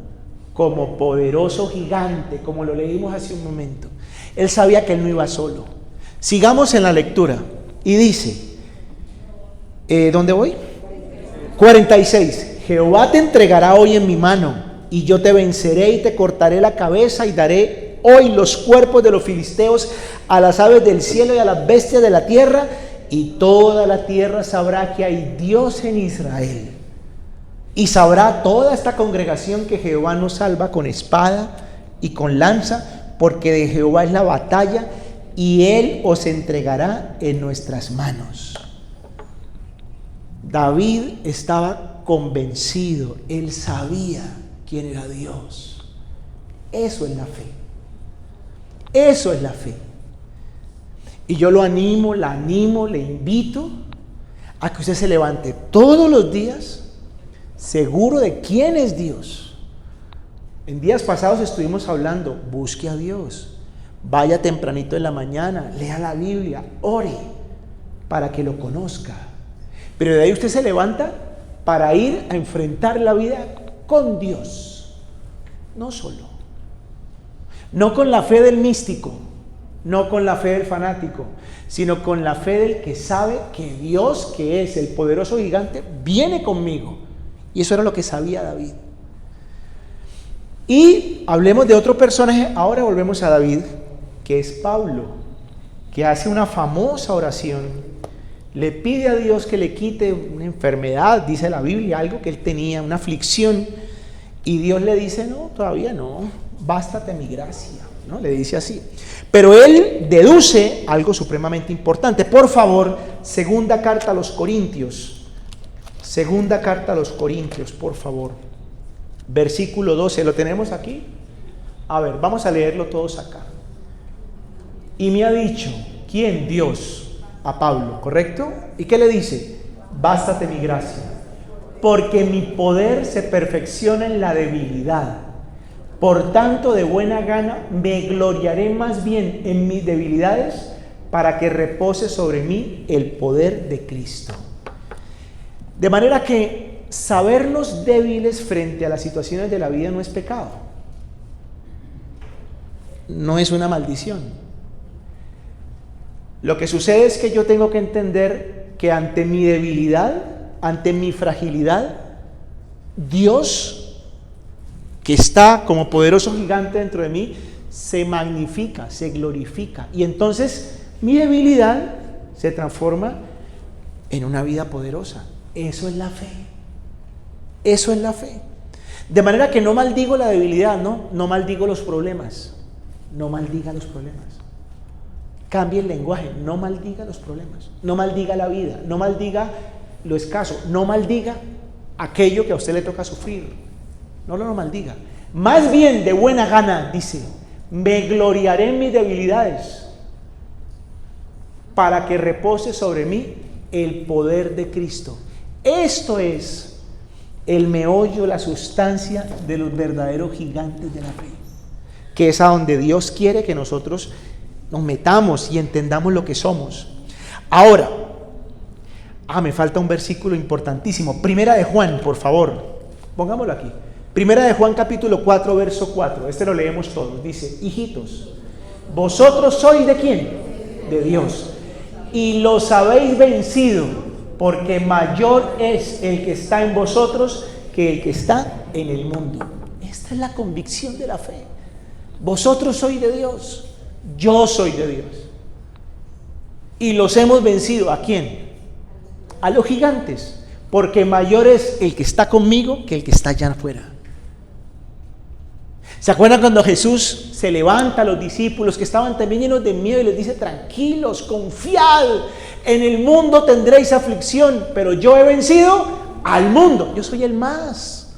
Como poderoso gigante, como lo leímos hace un momento. Él sabía que él no iba solo. Sigamos en la lectura. Y dice, ¿dónde voy? 46. Jehová te entregará hoy en mi mano, y yo te venceré y te cortaré la cabeza, y daré hoy los cuerpos de los filisteos a las aves del cielo y a las bestias de la tierra, y toda la tierra sabrá que hay Dios en Israel. Y sabrá toda esta congregación que Jehová nos salva con espada y con lanza, porque de Jehová es la batalla, y Él os entregará en nuestras manos. David estaba convencido, él sabía quién era Dios. Eso es la fe. Eso es la fe. Y yo lo animo, la animo, le invito a que usted se levante todos los días seguro de quién es Dios. En días pasados estuvimos hablando, busque a Dios, vaya tempranito en la mañana, lea la Biblia, ore para que lo conozca. Pero de ahí usted se levanta para ir a enfrentar la vida con Dios, no solo, no con la fe del místico, no con la fe del fanático, sino con la fe del que sabe que Dios, que es el poderoso gigante, viene conmigo. Y eso era lo que sabía David. Y hablemos de otro personaje. Ahora volvemos a David, que es Pablo, que hace una famosa oración. Le pide a Dios que le quite una enfermedad, dice la Biblia, algo que él tenía, una aflicción. Y Dios le dice, no, todavía no, bástate mi gracia, ¿no? Le dice así. Pero él deduce algo supremamente importante. Por favor, segunda carta a los Corintios. Segunda carta a los Corintios, por favor. Versículo 12, ¿lo tenemos aquí? A ver, vamos a leerlo todos acá. Y me ha dicho, ¿quién? Dios, a Pablo, ¿correcto? ¿Y qué le dice? Bástate mi gracia, porque mi poder se perfecciona en la debilidad. Por tanto, de buena gana me gloriaré más bien en mis debilidades, para que repose sobre mí el poder de Cristo. De manera que sabernos débiles frente a las situaciones de la vida no es pecado. No es una maldición. Lo que sucede es que yo tengo que entender que ante mi debilidad, ante mi fragilidad, Dios, que está como poderoso gigante dentro de mí, se magnifica, se glorifica. Y entonces mi debilidad se transforma en una vida poderosa. Eso es la fe. Eso es la fe. De manera que no maldigo la debilidad, no maldigo los problemas. No maldiga los problemas. Cambie el lenguaje, no maldiga los problemas, no maldiga la vida, no maldiga lo escaso, no maldiga aquello que a usted le toca sufrir. No lo maldiga. Más bien, de buena gana, dice, me gloriaré en mis debilidades para que repose sobre mí el poder de Cristo. Esto es el meollo, la sustancia de los verdaderos gigantes de la fe, que es a donde Dios quiere que nosotros nos metamos y entendamos lo que somos. Ahora, me falta un versículo importantísimo. Primera de Juan, por favor, pongámoslo aquí. Primera de Juan capítulo 4, verso 4. Este lo leemos todos. Dice, hijitos, vosotros sois ¿de quién? De Dios. Y los habéis vencido, porque mayor es el que está en vosotros que el que está en el mundo. Esta es la convicción de la fe. Vosotros sois de Dios, yo soy de Dios. Y los hemos vencido. ¿A quién? A los gigantes, porque mayor es el que está conmigo que el que está allá afuera. ¿Se acuerdan cuando Jesús se levanta a los discípulos que estaban también llenos de miedo y les dice, tranquilos, confiad, en el mundo tendréis aflicción, pero yo he vencido al mundo? Yo soy el más.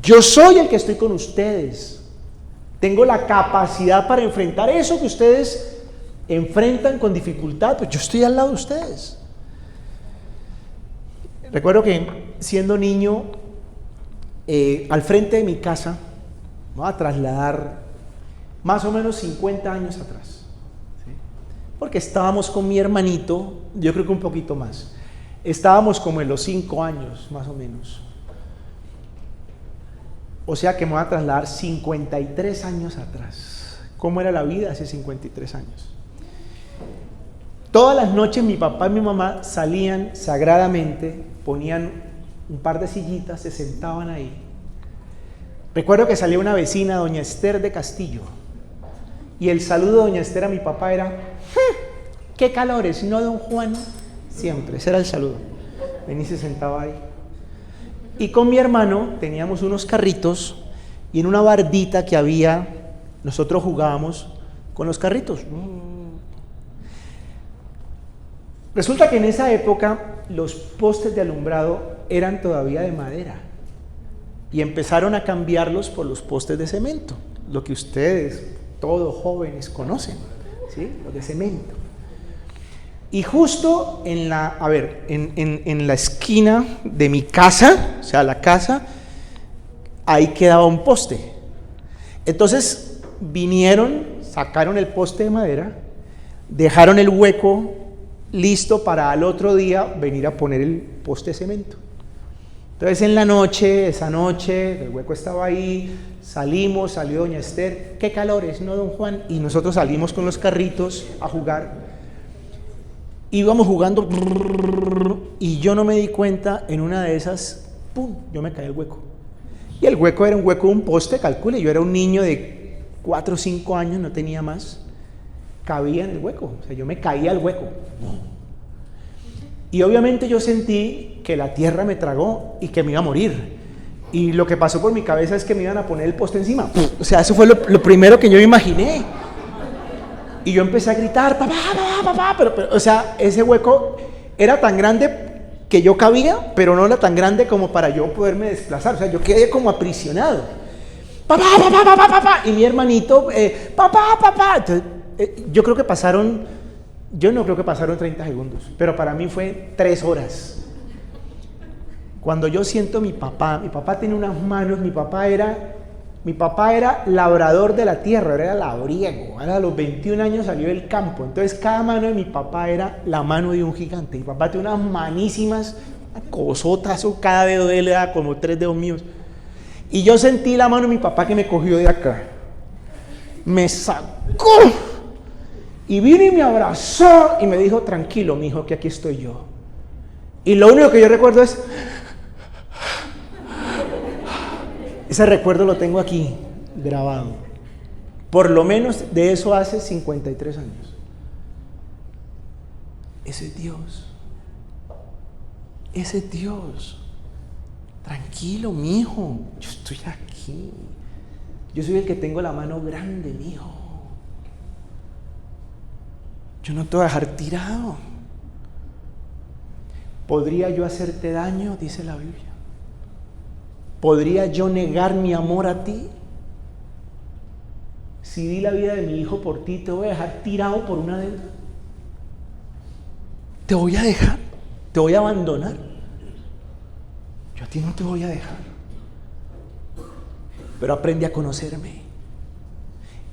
Yo soy el que estoy con ustedes. Tengo la capacidad para enfrentar eso que ustedes enfrentan con dificultad, pues yo estoy al lado de ustedes. Recuerdo que siendo niño, al frente de mi casa, me voy a trasladar más o menos 50 años atrás, ¿sí? Porque estábamos con mi hermanito, yo creo que un poquito más, estábamos como en los 5 años más o menos, o sea que me voy a trasladar 53 años atrás. ¿Cómo era la vida hace 53 años? Todas las noches mi papá y mi mamá salían sagradamente, ponían un par de sillitas, se sentaban ahí. Recuerdo que salía una vecina, doña Esther de Castillo, y el saludo de doña Esther a mi papá era, ¡qué calores! ¿No, don Juan? Siempre, ese era el saludo. Vení, se sentaba ahí. Y con mi hermano teníamos unos carritos, y en una bardita que había, nosotros jugábamos con los carritos. Resulta que en esa época los postes de alumbrado eran todavía de madera y empezaron a cambiarlos por los postes de cemento, lo que ustedes, todos jóvenes, conocen, ¿sí? Los de cemento. Y justo en la esquina de mi casa, o sea, la casa, ahí quedaba un poste. Entonces vinieron, sacaron el poste de madera, dejaron el hueco listo para al otro día venir a poner el poste de cemento. Entonces en la noche, esa noche, el hueco estaba ahí, salimos, salió doña Esther, qué calores, ¿no, don Juan? Y nosotros salimos con los carritos a jugar. Íbamos jugando y yo no me di cuenta, en una de esas, ¡pum!, yo me caí al hueco. Y el hueco era un hueco de un poste, calcule, yo era un niño de 4 o 5 años, no tenía más. Cabía en el hueco, o sea, yo me caía al hueco. Y obviamente yo sentí que la tierra me tragó y que me iba a morir. Y lo que pasó por mi cabeza es que me iban a poner el poste encima. O sea, eso fue lo primero que yo me imaginé. Y yo empecé a gritar, papá, papá, papá, pero, o sea, ese hueco era tan grande que yo cabía, pero no era tan grande como para yo poderme desplazar. O sea, yo quedé como aprisionado. Papá, papá, papá, papá. Y mi hermanito, papá, papá. Entonces, yo no creo que pasaron 30 segundos, pero para mí fue 3 horas. Cuando yo siento a mi papá tiene unas manos, mi papá era labrador de la tierra, era labriego, a los 21 años salió del campo, entonces cada mano de mi papá era la mano de un gigante. Mi papá tiene unas manísimas, cosotas, o cada dedo de él era como 3 dedos míos. Y yo sentí la mano de mi papá que me cogió de acá, me sacó, y vino y me abrazó y me dijo, tranquilo, mijo, que aquí estoy yo. Y lo único que yo recuerdo es, ese recuerdo lo tengo aquí grabado. Por lo menos de eso hace 53 años. Ese es Dios. Ese es Dios. Tranquilo. tranquilo, mijo, yo estoy aquí. Yo soy el que tengo la mano grande, mijo. Yo no te voy a dejar tirado. ¿Podría yo hacerte daño? Dice la Biblia. ¿Podría yo negar mi amor a ti? Si di la vida de mi hijo por ti, ¿te voy a dejar tirado por una deuda? ¿Te voy a dejar? ¿Te voy a abandonar? Yo a ti no te voy a dejar. Pero aprende a conocerme.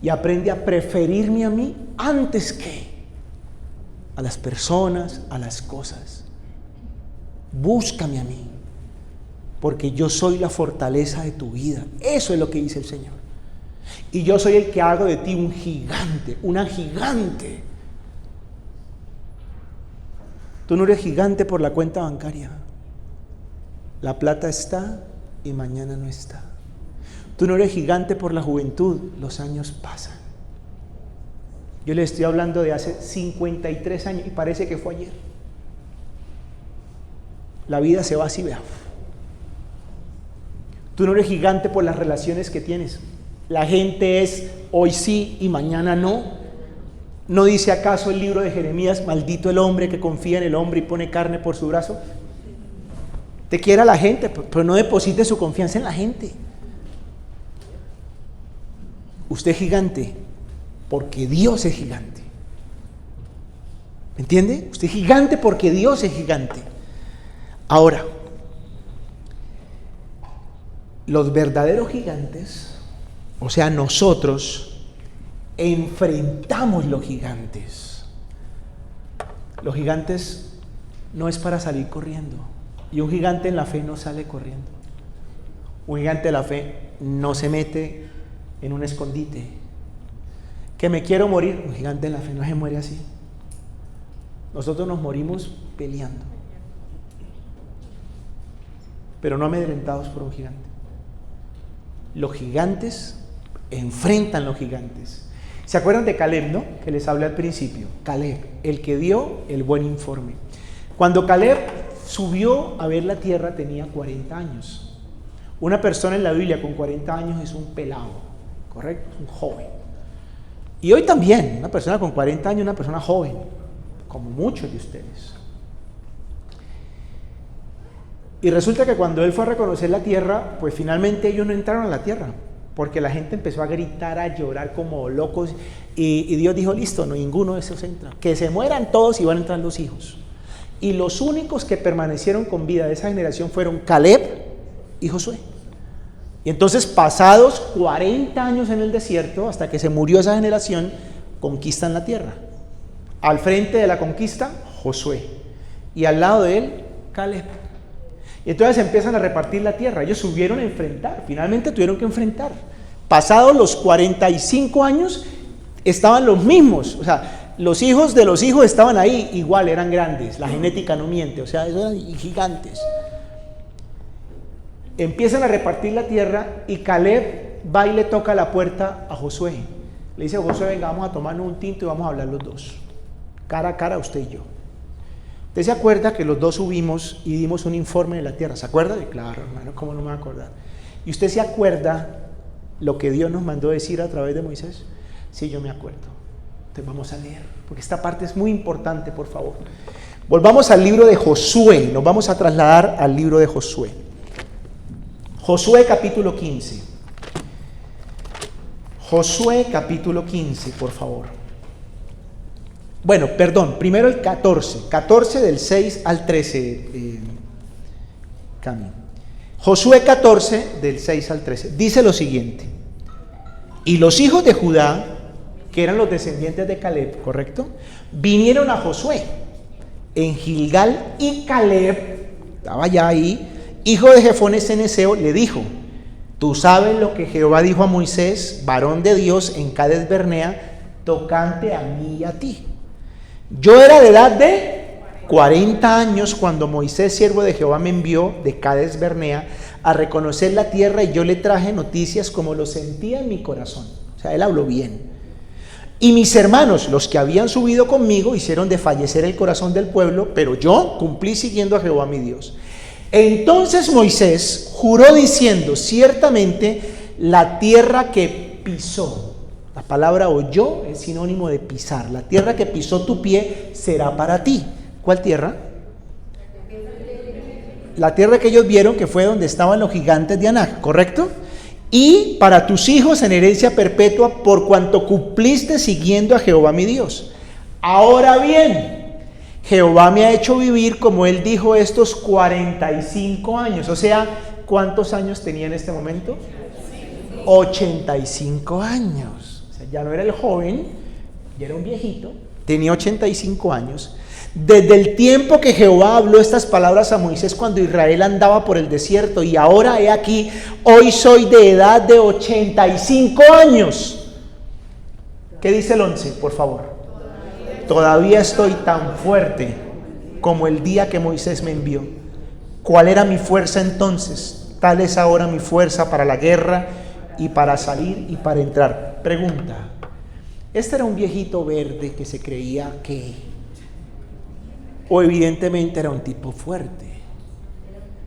Y aprende a preferirme a mí antes que a las personas, a las cosas. Búscame a mí, porque yo soy la fortaleza de tu vida. Eso es lo que dice el Señor. Y yo soy el que hago de ti un gigante, una gigante. Tú no eres gigante por la cuenta bancaria. La plata está y mañana no está. Tú no eres gigante por la juventud, los años pasan. Yo les estoy hablando de hace 53 años y parece que fue ayer. La vida se va así, vea. Tú no eres gigante por las relaciones que tienes. La gente es hoy sí y mañana no. ¿No dice acaso el libro de Jeremías, maldito el hombre que confía en el hombre y pone carne por su brazo? Te quiera la gente, pero no deposite su confianza en la gente. Usted es gigante porque Dios es gigante. ¿Me entiende? Usted es gigante porque Dios es gigante. Ahora, los verdaderos gigantes, o sea, nosotros enfrentamos los gigantes. Los gigantes no es para salir corriendo. Y un gigante en la fe no sale corriendo. Un gigante de la fe no se mete en un escondite. Que me quiero morir, un gigante en la fe no se muere así. Nosotros nos morimos peleando, pero no amedrentados por un gigante. Los gigantes enfrentan los gigantes. ¿Se acuerdan de Caleb, no? Que les hablé al principio. Caleb, el que dio el buen informe. Cuando Caleb subió a ver la tierra tenía 40 años. Una persona en la Biblia con 40 años es un pelado, ¿correcto? Un joven. Y hoy también, una persona con 40 años es una persona joven, como muchos de ustedes. Y resulta que cuando él fue a reconocer la tierra, pues finalmente ellos no entraron a la tierra, porque la gente empezó a gritar, a llorar como locos, y Dios dijo, listo, no, ninguno de esos entra, que se mueran todos y van a entrar los hijos. Y los únicos que permanecieron con vida de esa generación fueron Caleb y Josué. Y entonces, pasados 40 años en el desierto, hasta que se murió esa generación, conquistan la tierra. Al frente de la conquista, Josué, y al lado de él, Caleb. Y entonces empiezan a repartir la tierra. Ellos subieron a enfrentar, finalmente tuvieron que enfrentar. Pasados los 45 años, estaban los mismos, o sea, los hijos de los hijos estaban ahí, igual eran grandes, la genética no miente, o sea, eran gigantes. Empiezan a repartir la tierra y Caleb va y le toca la puerta a Josué. Le dice a Josué, venga, vamos a tomarnos un tinto y vamos a hablar los dos, cara a cara, usted y yo. ¿Usted se acuerda que los dos subimos y dimos un informe de la tierra? ¿Se acuerda? Claro, hermano, ¿cómo no me voy a acordar? ¿Y usted se acuerda lo que Dios nos mandó decir a través de Moisés? Sí, yo me acuerdo. Entonces vamos a leer, porque esta parte es muy importante, por favor. Volvamos al libro de Josué, nos vamos a trasladar al libro de Josué. Josué capítulo 15. Josué capítulo 15, por favor. Bueno, perdón, primero el 14 del 6 al 13, Cami. Josué 14 del 6 al 13, dice lo siguiente: y los hijos de Judá, que eran los descendientes de Caleb, ¿correcto?, vinieron a Josué en Gilgal, y Caleb, estaba ya ahí, hijo de Jefone ceneseo, le dijo: tú sabes lo que Jehová dijo a Moisés, varón de Dios, en Cades Barnea, tocante a mí y a ti. Yo era de edad de 40 años cuando Moisés, siervo de Jehová, me envió de Cades Barnea a reconocer la tierra, y yo le traje noticias como lo sentía en mi corazón. O sea, él habló bien. Y mis hermanos, los que habían subido conmigo, hicieron desfallecer el corazón del pueblo, pero yo cumplí siguiendo a Jehová mi Dios. Entonces Moisés juró diciendo, ciertamente la tierra que pisó, la palabra oyó es sinónimo de pisar, la tierra que pisó tu pie será para ti. ¿Cuál tierra? La tierra que ellos vieron, que fue donde estaban los gigantes de Anak, ¿correcto? Y para tus hijos en herencia perpetua, por cuanto cumpliste siguiendo a Jehová mi Dios. Ahora bien, Jehová me ha hecho vivir, como él dijo, estos 45 años. O sea, ¿cuántos años tenía en este momento? 85 años. O sea, ya no era el joven, ya era un viejito, tenía 85 años. Desde el tiempo que Jehová habló estas palabras a Moisés cuando Israel andaba por el desierto, y ahora he aquí, hoy soy de edad de 85 años. ¿Qué dice el 11, por favor? Todavía estoy tan fuerte como el día que Moisés me envió. ¿Cuál era mi fuerza entonces? Tal es ahora mi fuerza para la guerra y para salir y para entrar. Pregunta, ¿este era un viejito verde que se creía que... o evidentemente era un tipo fuerte?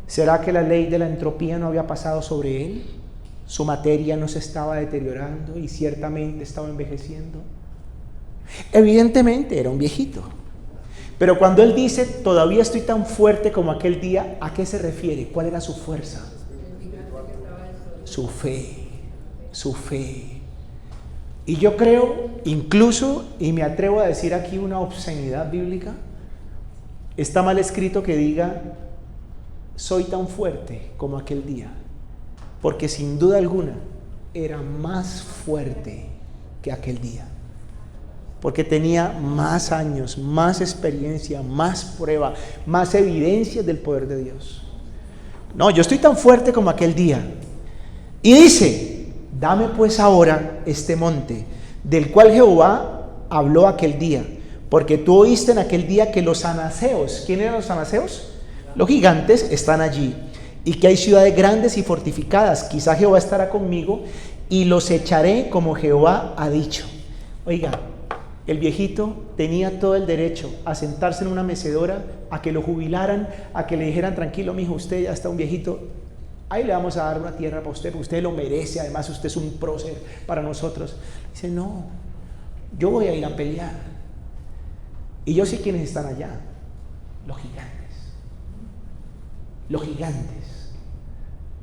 ¿Será que la ley de la entropía no había pasado sobre él? ¿Su materia no se estaba deteriorando y ciertamente estaba envejeciendo? Evidentemente era un viejito. Pero cuando él dice, todavía estoy tan fuerte como aquel día, ¿a qué se refiere? ¿Cuál era su fuerza? Su fe, su fe. Y yo creo, incluso, y me atrevo a decir aquí una obscenidad bíblica, está mal escrito que diga, soy tan fuerte como aquel día, porque sin duda alguna era más fuerte que aquel día, porque tenía más años, más experiencia, más prueba, más evidencias del poder de Dios. No, yo estoy tan fuerte como aquel día. Y dice, dame pues ahora este monte, del cual Jehová habló aquel día, porque tú oíste en aquel día que los anaseos, ¿quién eran los anaseos? Los gigantes están allí, y que hay ciudades grandes y fortificadas. Quizá Jehová estará conmigo y los echaré como Jehová ha dicho. Oiga, el viejito tenía todo el derecho a sentarse en una mecedora, a que lo jubilaran, a que le dijeran, tranquilo mijo, usted ya está un viejito, ahí le vamos a dar una tierra para usted, porque usted lo merece, además usted es un prócer para nosotros. Dice, no, yo voy a ir a pelear. Y yo sé quiénes están allá, los gigantes. Los gigantes.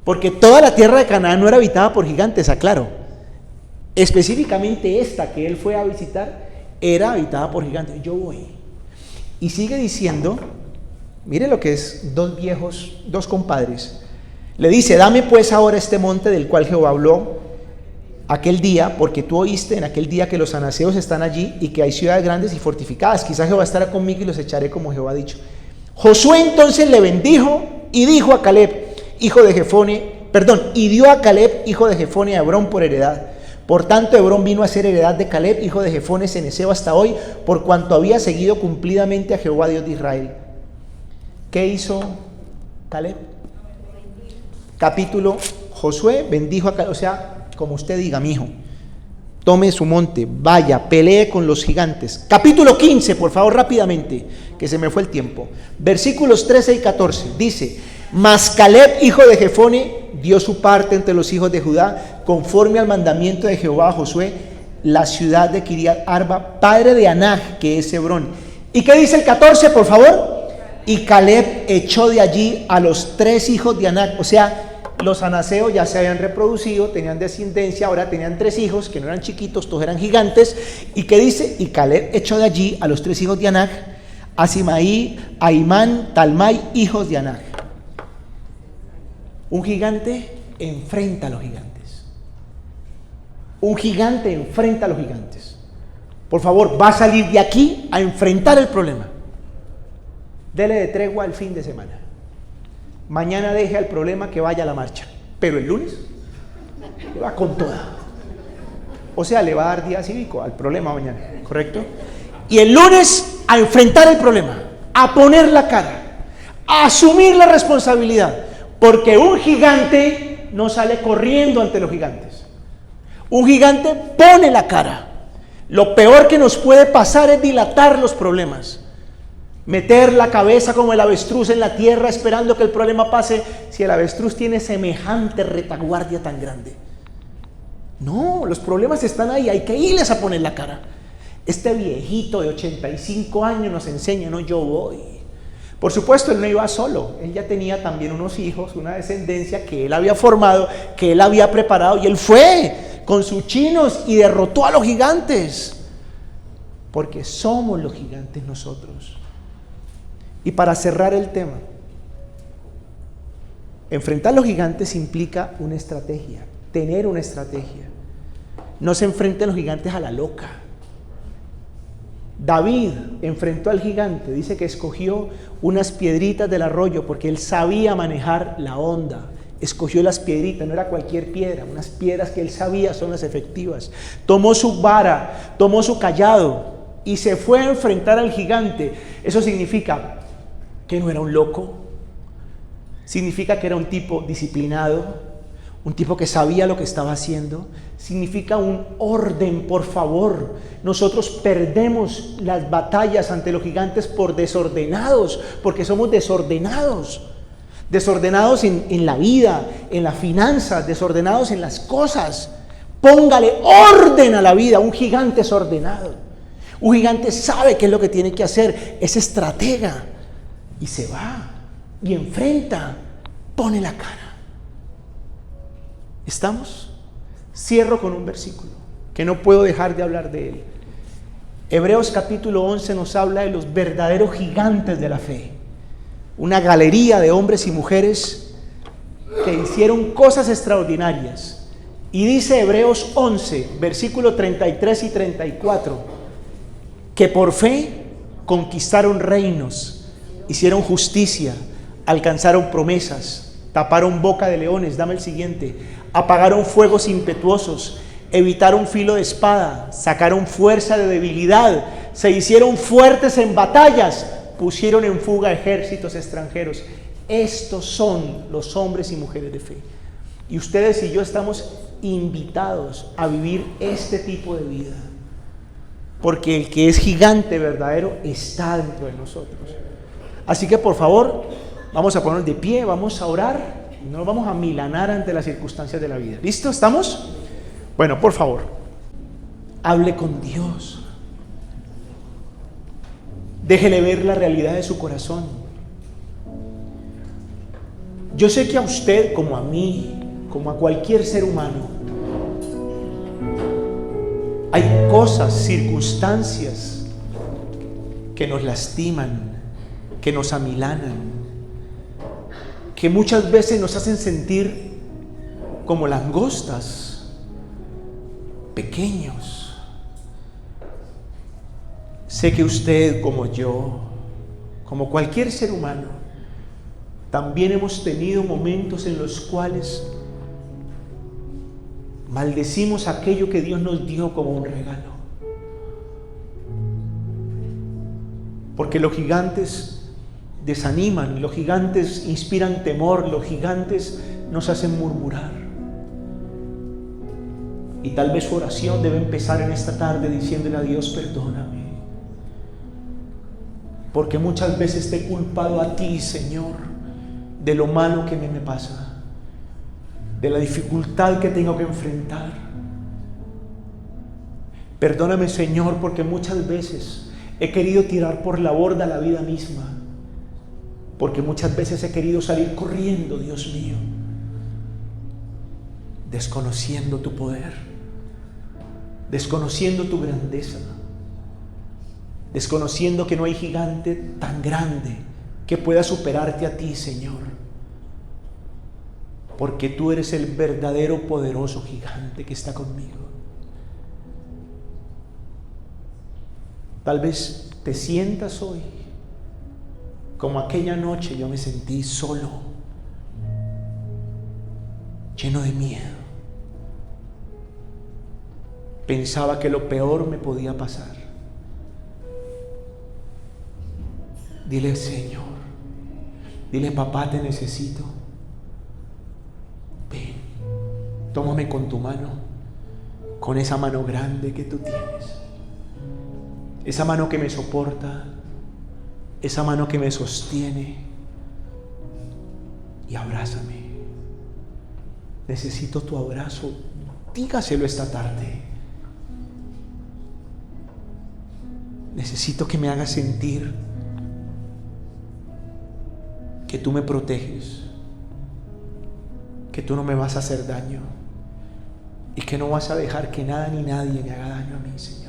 Porque toda la tierra de Canaán no era habitada por gigantes, aclaro. Específicamente esta que él fue a visitar era habitada por gigantes. Yo voy. Y sigue diciendo, mire lo que es, dos compadres. Le dice, dame pues ahora este monte del cual Jehová habló aquel día, porque tú oíste en aquel día que los anaseos están allí y que hay ciudades grandes y fortificadas. Quizás Jehová estará conmigo y los echaré como Jehová ha dicho. Josué entonces le bendijo y dijo a Caleb, hijo de Jefone, y dio a Caleb, hijo de Jefone, a Hebrón por heredad. Por tanto, Hebrón vino a ser heredad de Caleb, hijo de Jefone, cenezeo hasta hoy, por cuanto había seguido cumplidamente a Jehová Dios de Israel. ¿Qué hizo Caleb? Capítulo, Josué bendijo a Caleb, o sea, como usted diga, mi hijo, tome su monte, vaya, pelee con los gigantes. Capítulo 15, por favor, rápidamente, que se me fue el tiempo. Versículos 13 y 14, dice, mas Caleb, hijo de Jefone, dio su parte entre los hijos de Judá, conforme al mandamiento de Jehová a Josué, la ciudad de Kiriat Arba, padre de Anak, que es Hebrón. ¿Y qué dice el 14, por favor? Y Caleb echó de allí a los 3 hijos de Anak, o sea, los anaseos ya se habían reproducido, tenían descendencia, ahora tenían 3 hijos, que no eran chiquitos, todos eran gigantes. ¿Y qué dice? Y Caleb echó de allí a los 3 hijos de Anak, a Simaí, a Imán, Talmai, hijos de Anak. Un gigante enfrenta a los gigantes. Un gigante enfrenta a los gigantes. Por favor, va a salir de aquí a enfrentar el problema. Dele de tregua el fin de semana. Mañana deje al problema que vaya a la marcha. Pero el lunes le va con toda. O sea, le va a dar día cívico al problema mañana, ¿correcto? Y el lunes a enfrentar el problema, a poner la cara, a asumir la responsabilidad. Porque un gigante no sale corriendo ante los gigantes. Un gigante pone la cara. Lo peor que nos puede pasar es dilatar los problemas. meter la cabeza como el avestruz en la tierra esperando que el problema pase, si el avestruz tiene semejante retaguardia tan grande? No, los problemas están ahí, hay que irles a poner la cara. Este viejito de 85 años nos enseña, no, yo voy. Por supuesto, él no iba solo, él ya tenía también unos hijos, una descendencia que él había formado, que él había preparado, y él fue con sus chinos y derrotó a los gigantes, porque somos los gigantes nosotros. Y para cerrar el tema, enfrentar a los gigantes implica una estrategia, tener una estrategia. No se enfrenten a los gigantes a la loca. David enfrentó al gigante, dice que escogió unas piedritas del arroyo porque él sabía manejar la onda. Escogió las piedritas, no era cualquier piedra, unas piedras que él sabía son las efectivas. Tomó su vara, tomó su cayado y se fue a enfrentar al gigante. Eso significa que no era un loco, significa que era un tipo disciplinado, un tipo que sabía lo que estaba haciendo, significa un orden, por favor. Nosotros perdemos las batallas ante los gigantes por desordenados, porque somos desordenados. Desordenados en la vida, en las finanzas, desordenados en las cosas. Póngale orden a la vida. Un gigante es ordenado. Un gigante sabe qué es lo que tiene que hacer, es estratega. Y se va, y enfrenta, pone la cara. ¿Estamos? Cierro con un versículo que no puedo dejar de hablar de él. Hebreos capítulo 11 nos habla de los verdaderos gigantes de la fe. Una galería de hombres y mujeres que hicieron cosas extraordinarias. Y dice Hebreos 11, versículos 33 y 34, que por fe conquistaron reinos, hicieron justicia, alcanzaron promesas, taparon boca de leones. Dame el siguiente. Apagaron fuegos impetuosos, evitaron filo de espada, sacaron fuerza de debilidad, se hicieron fuertes en batallas, pusieron en fuga ejércitos extranjeros. Estos son los hombres y mujeres de fe. Y ustedes y yo estamos invitados a vivir este tipo de vida, porque el que es gigante verdadero está dentro de nosotros. Así que por favor, vamos a ponernos de pie, vamos a orar. No nos vamos a milanar ante las circunstancias de la vida. ¿Listo? ¿Estamos? Bueno, por favor, hable con Dios. Déjele ver la realidad de su corazón. Yo sé que a usted, como a mí, como a cualquier ser humano, hay cosas, circunstancias que nos lastiman, que nos amilanan, que muchas veces nos hacen sentir como langostas, pequeños. Sé que usted, como yo, como cualquier ser humano, también hemos tenido momentos en los cuales maldecimos aquello que Dios nos dio como un regalo. Porque los gigantes desaniman, los gigantes inspiran temor, los gigantes nos hacen murmurar. Y tal vez su oración debe empezar en esta tarde diciéndole a Dios: perdóname, porque muchas veces te he culpado a ti, Señor, de lo malo que me pasa, de la dificultad que tengo que enfrentar. Perdóname, Señor, porque muchas veces he querido tirar por la borda la vida misma, porque muchas veces he querido salir corriendo, Dios mío, desconociendo tu poder, desconociendo tu grandeza, desconociendo que no hay gigante tan grande que pueda superarte a ti, Señor, porque tú eres el verdadero poderoso gigante que está conmigo. Tal vez te sientas hoy como aquella noche yo me sentí solo, lleno de miedo. Pensaba que lo peor me podía pasar. Dile: Señor, dile: papá, te necesito. Ven, tómame con tu mano, con esa mano grande que tú tienes, esa mano que me soporta, esa mano que me sostiene, y abrázame. Necesito tu abrazo. Dígaselo esta tarde. Necesito que me hagas sentir que tú me proteges, que tú no me vas a hacer daño y que no vas a dejar que nada ni nadie me haga daño a mí, Señor.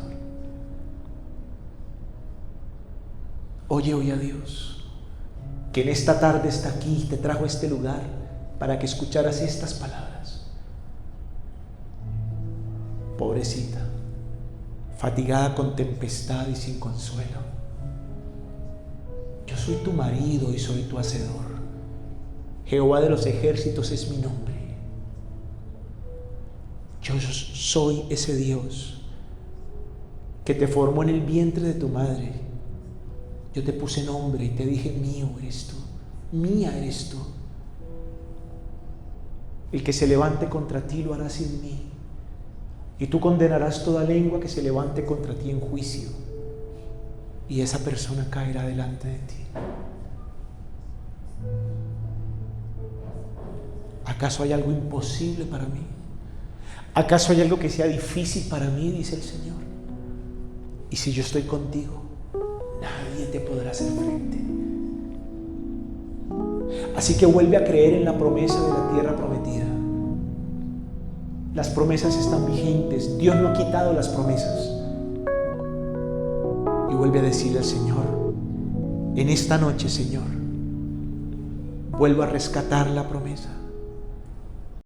Oye hoy a Dios, que en esta tarde está aquí, te trajo a este lugar para que escucharas estas palabras. Pobrecita, fatigada con tempestad y sin consuelo, yo soy tu marido y soy tu hacedor. Jehová de los ejércitos es mi nombre. Yo soy ese Dios que te formó en el vientre de tu madre. Yo te puse nombre y te dije, mío eres tú, mía eres tú. El que se levante contra ti lo hará sin mí, y tú condenarás toda lengua que se levante contra ti en juicio, y esa persona caerá delante de ti. ¿Acaso hay algo imposible para mí? ¿Acaso hay algo que sea difícil para mí? Dice el Señor. Y si yo estoy contigo, nadie te podrá hacer frente. Así que vuelve a creer en la promesa de la tierra prometida. Las promesas están vigentes. Dios no ha quitado las promesas. Y vuelve a decirle al Señor, en esta noche, Señor, vuelvo a rescatar la promesa.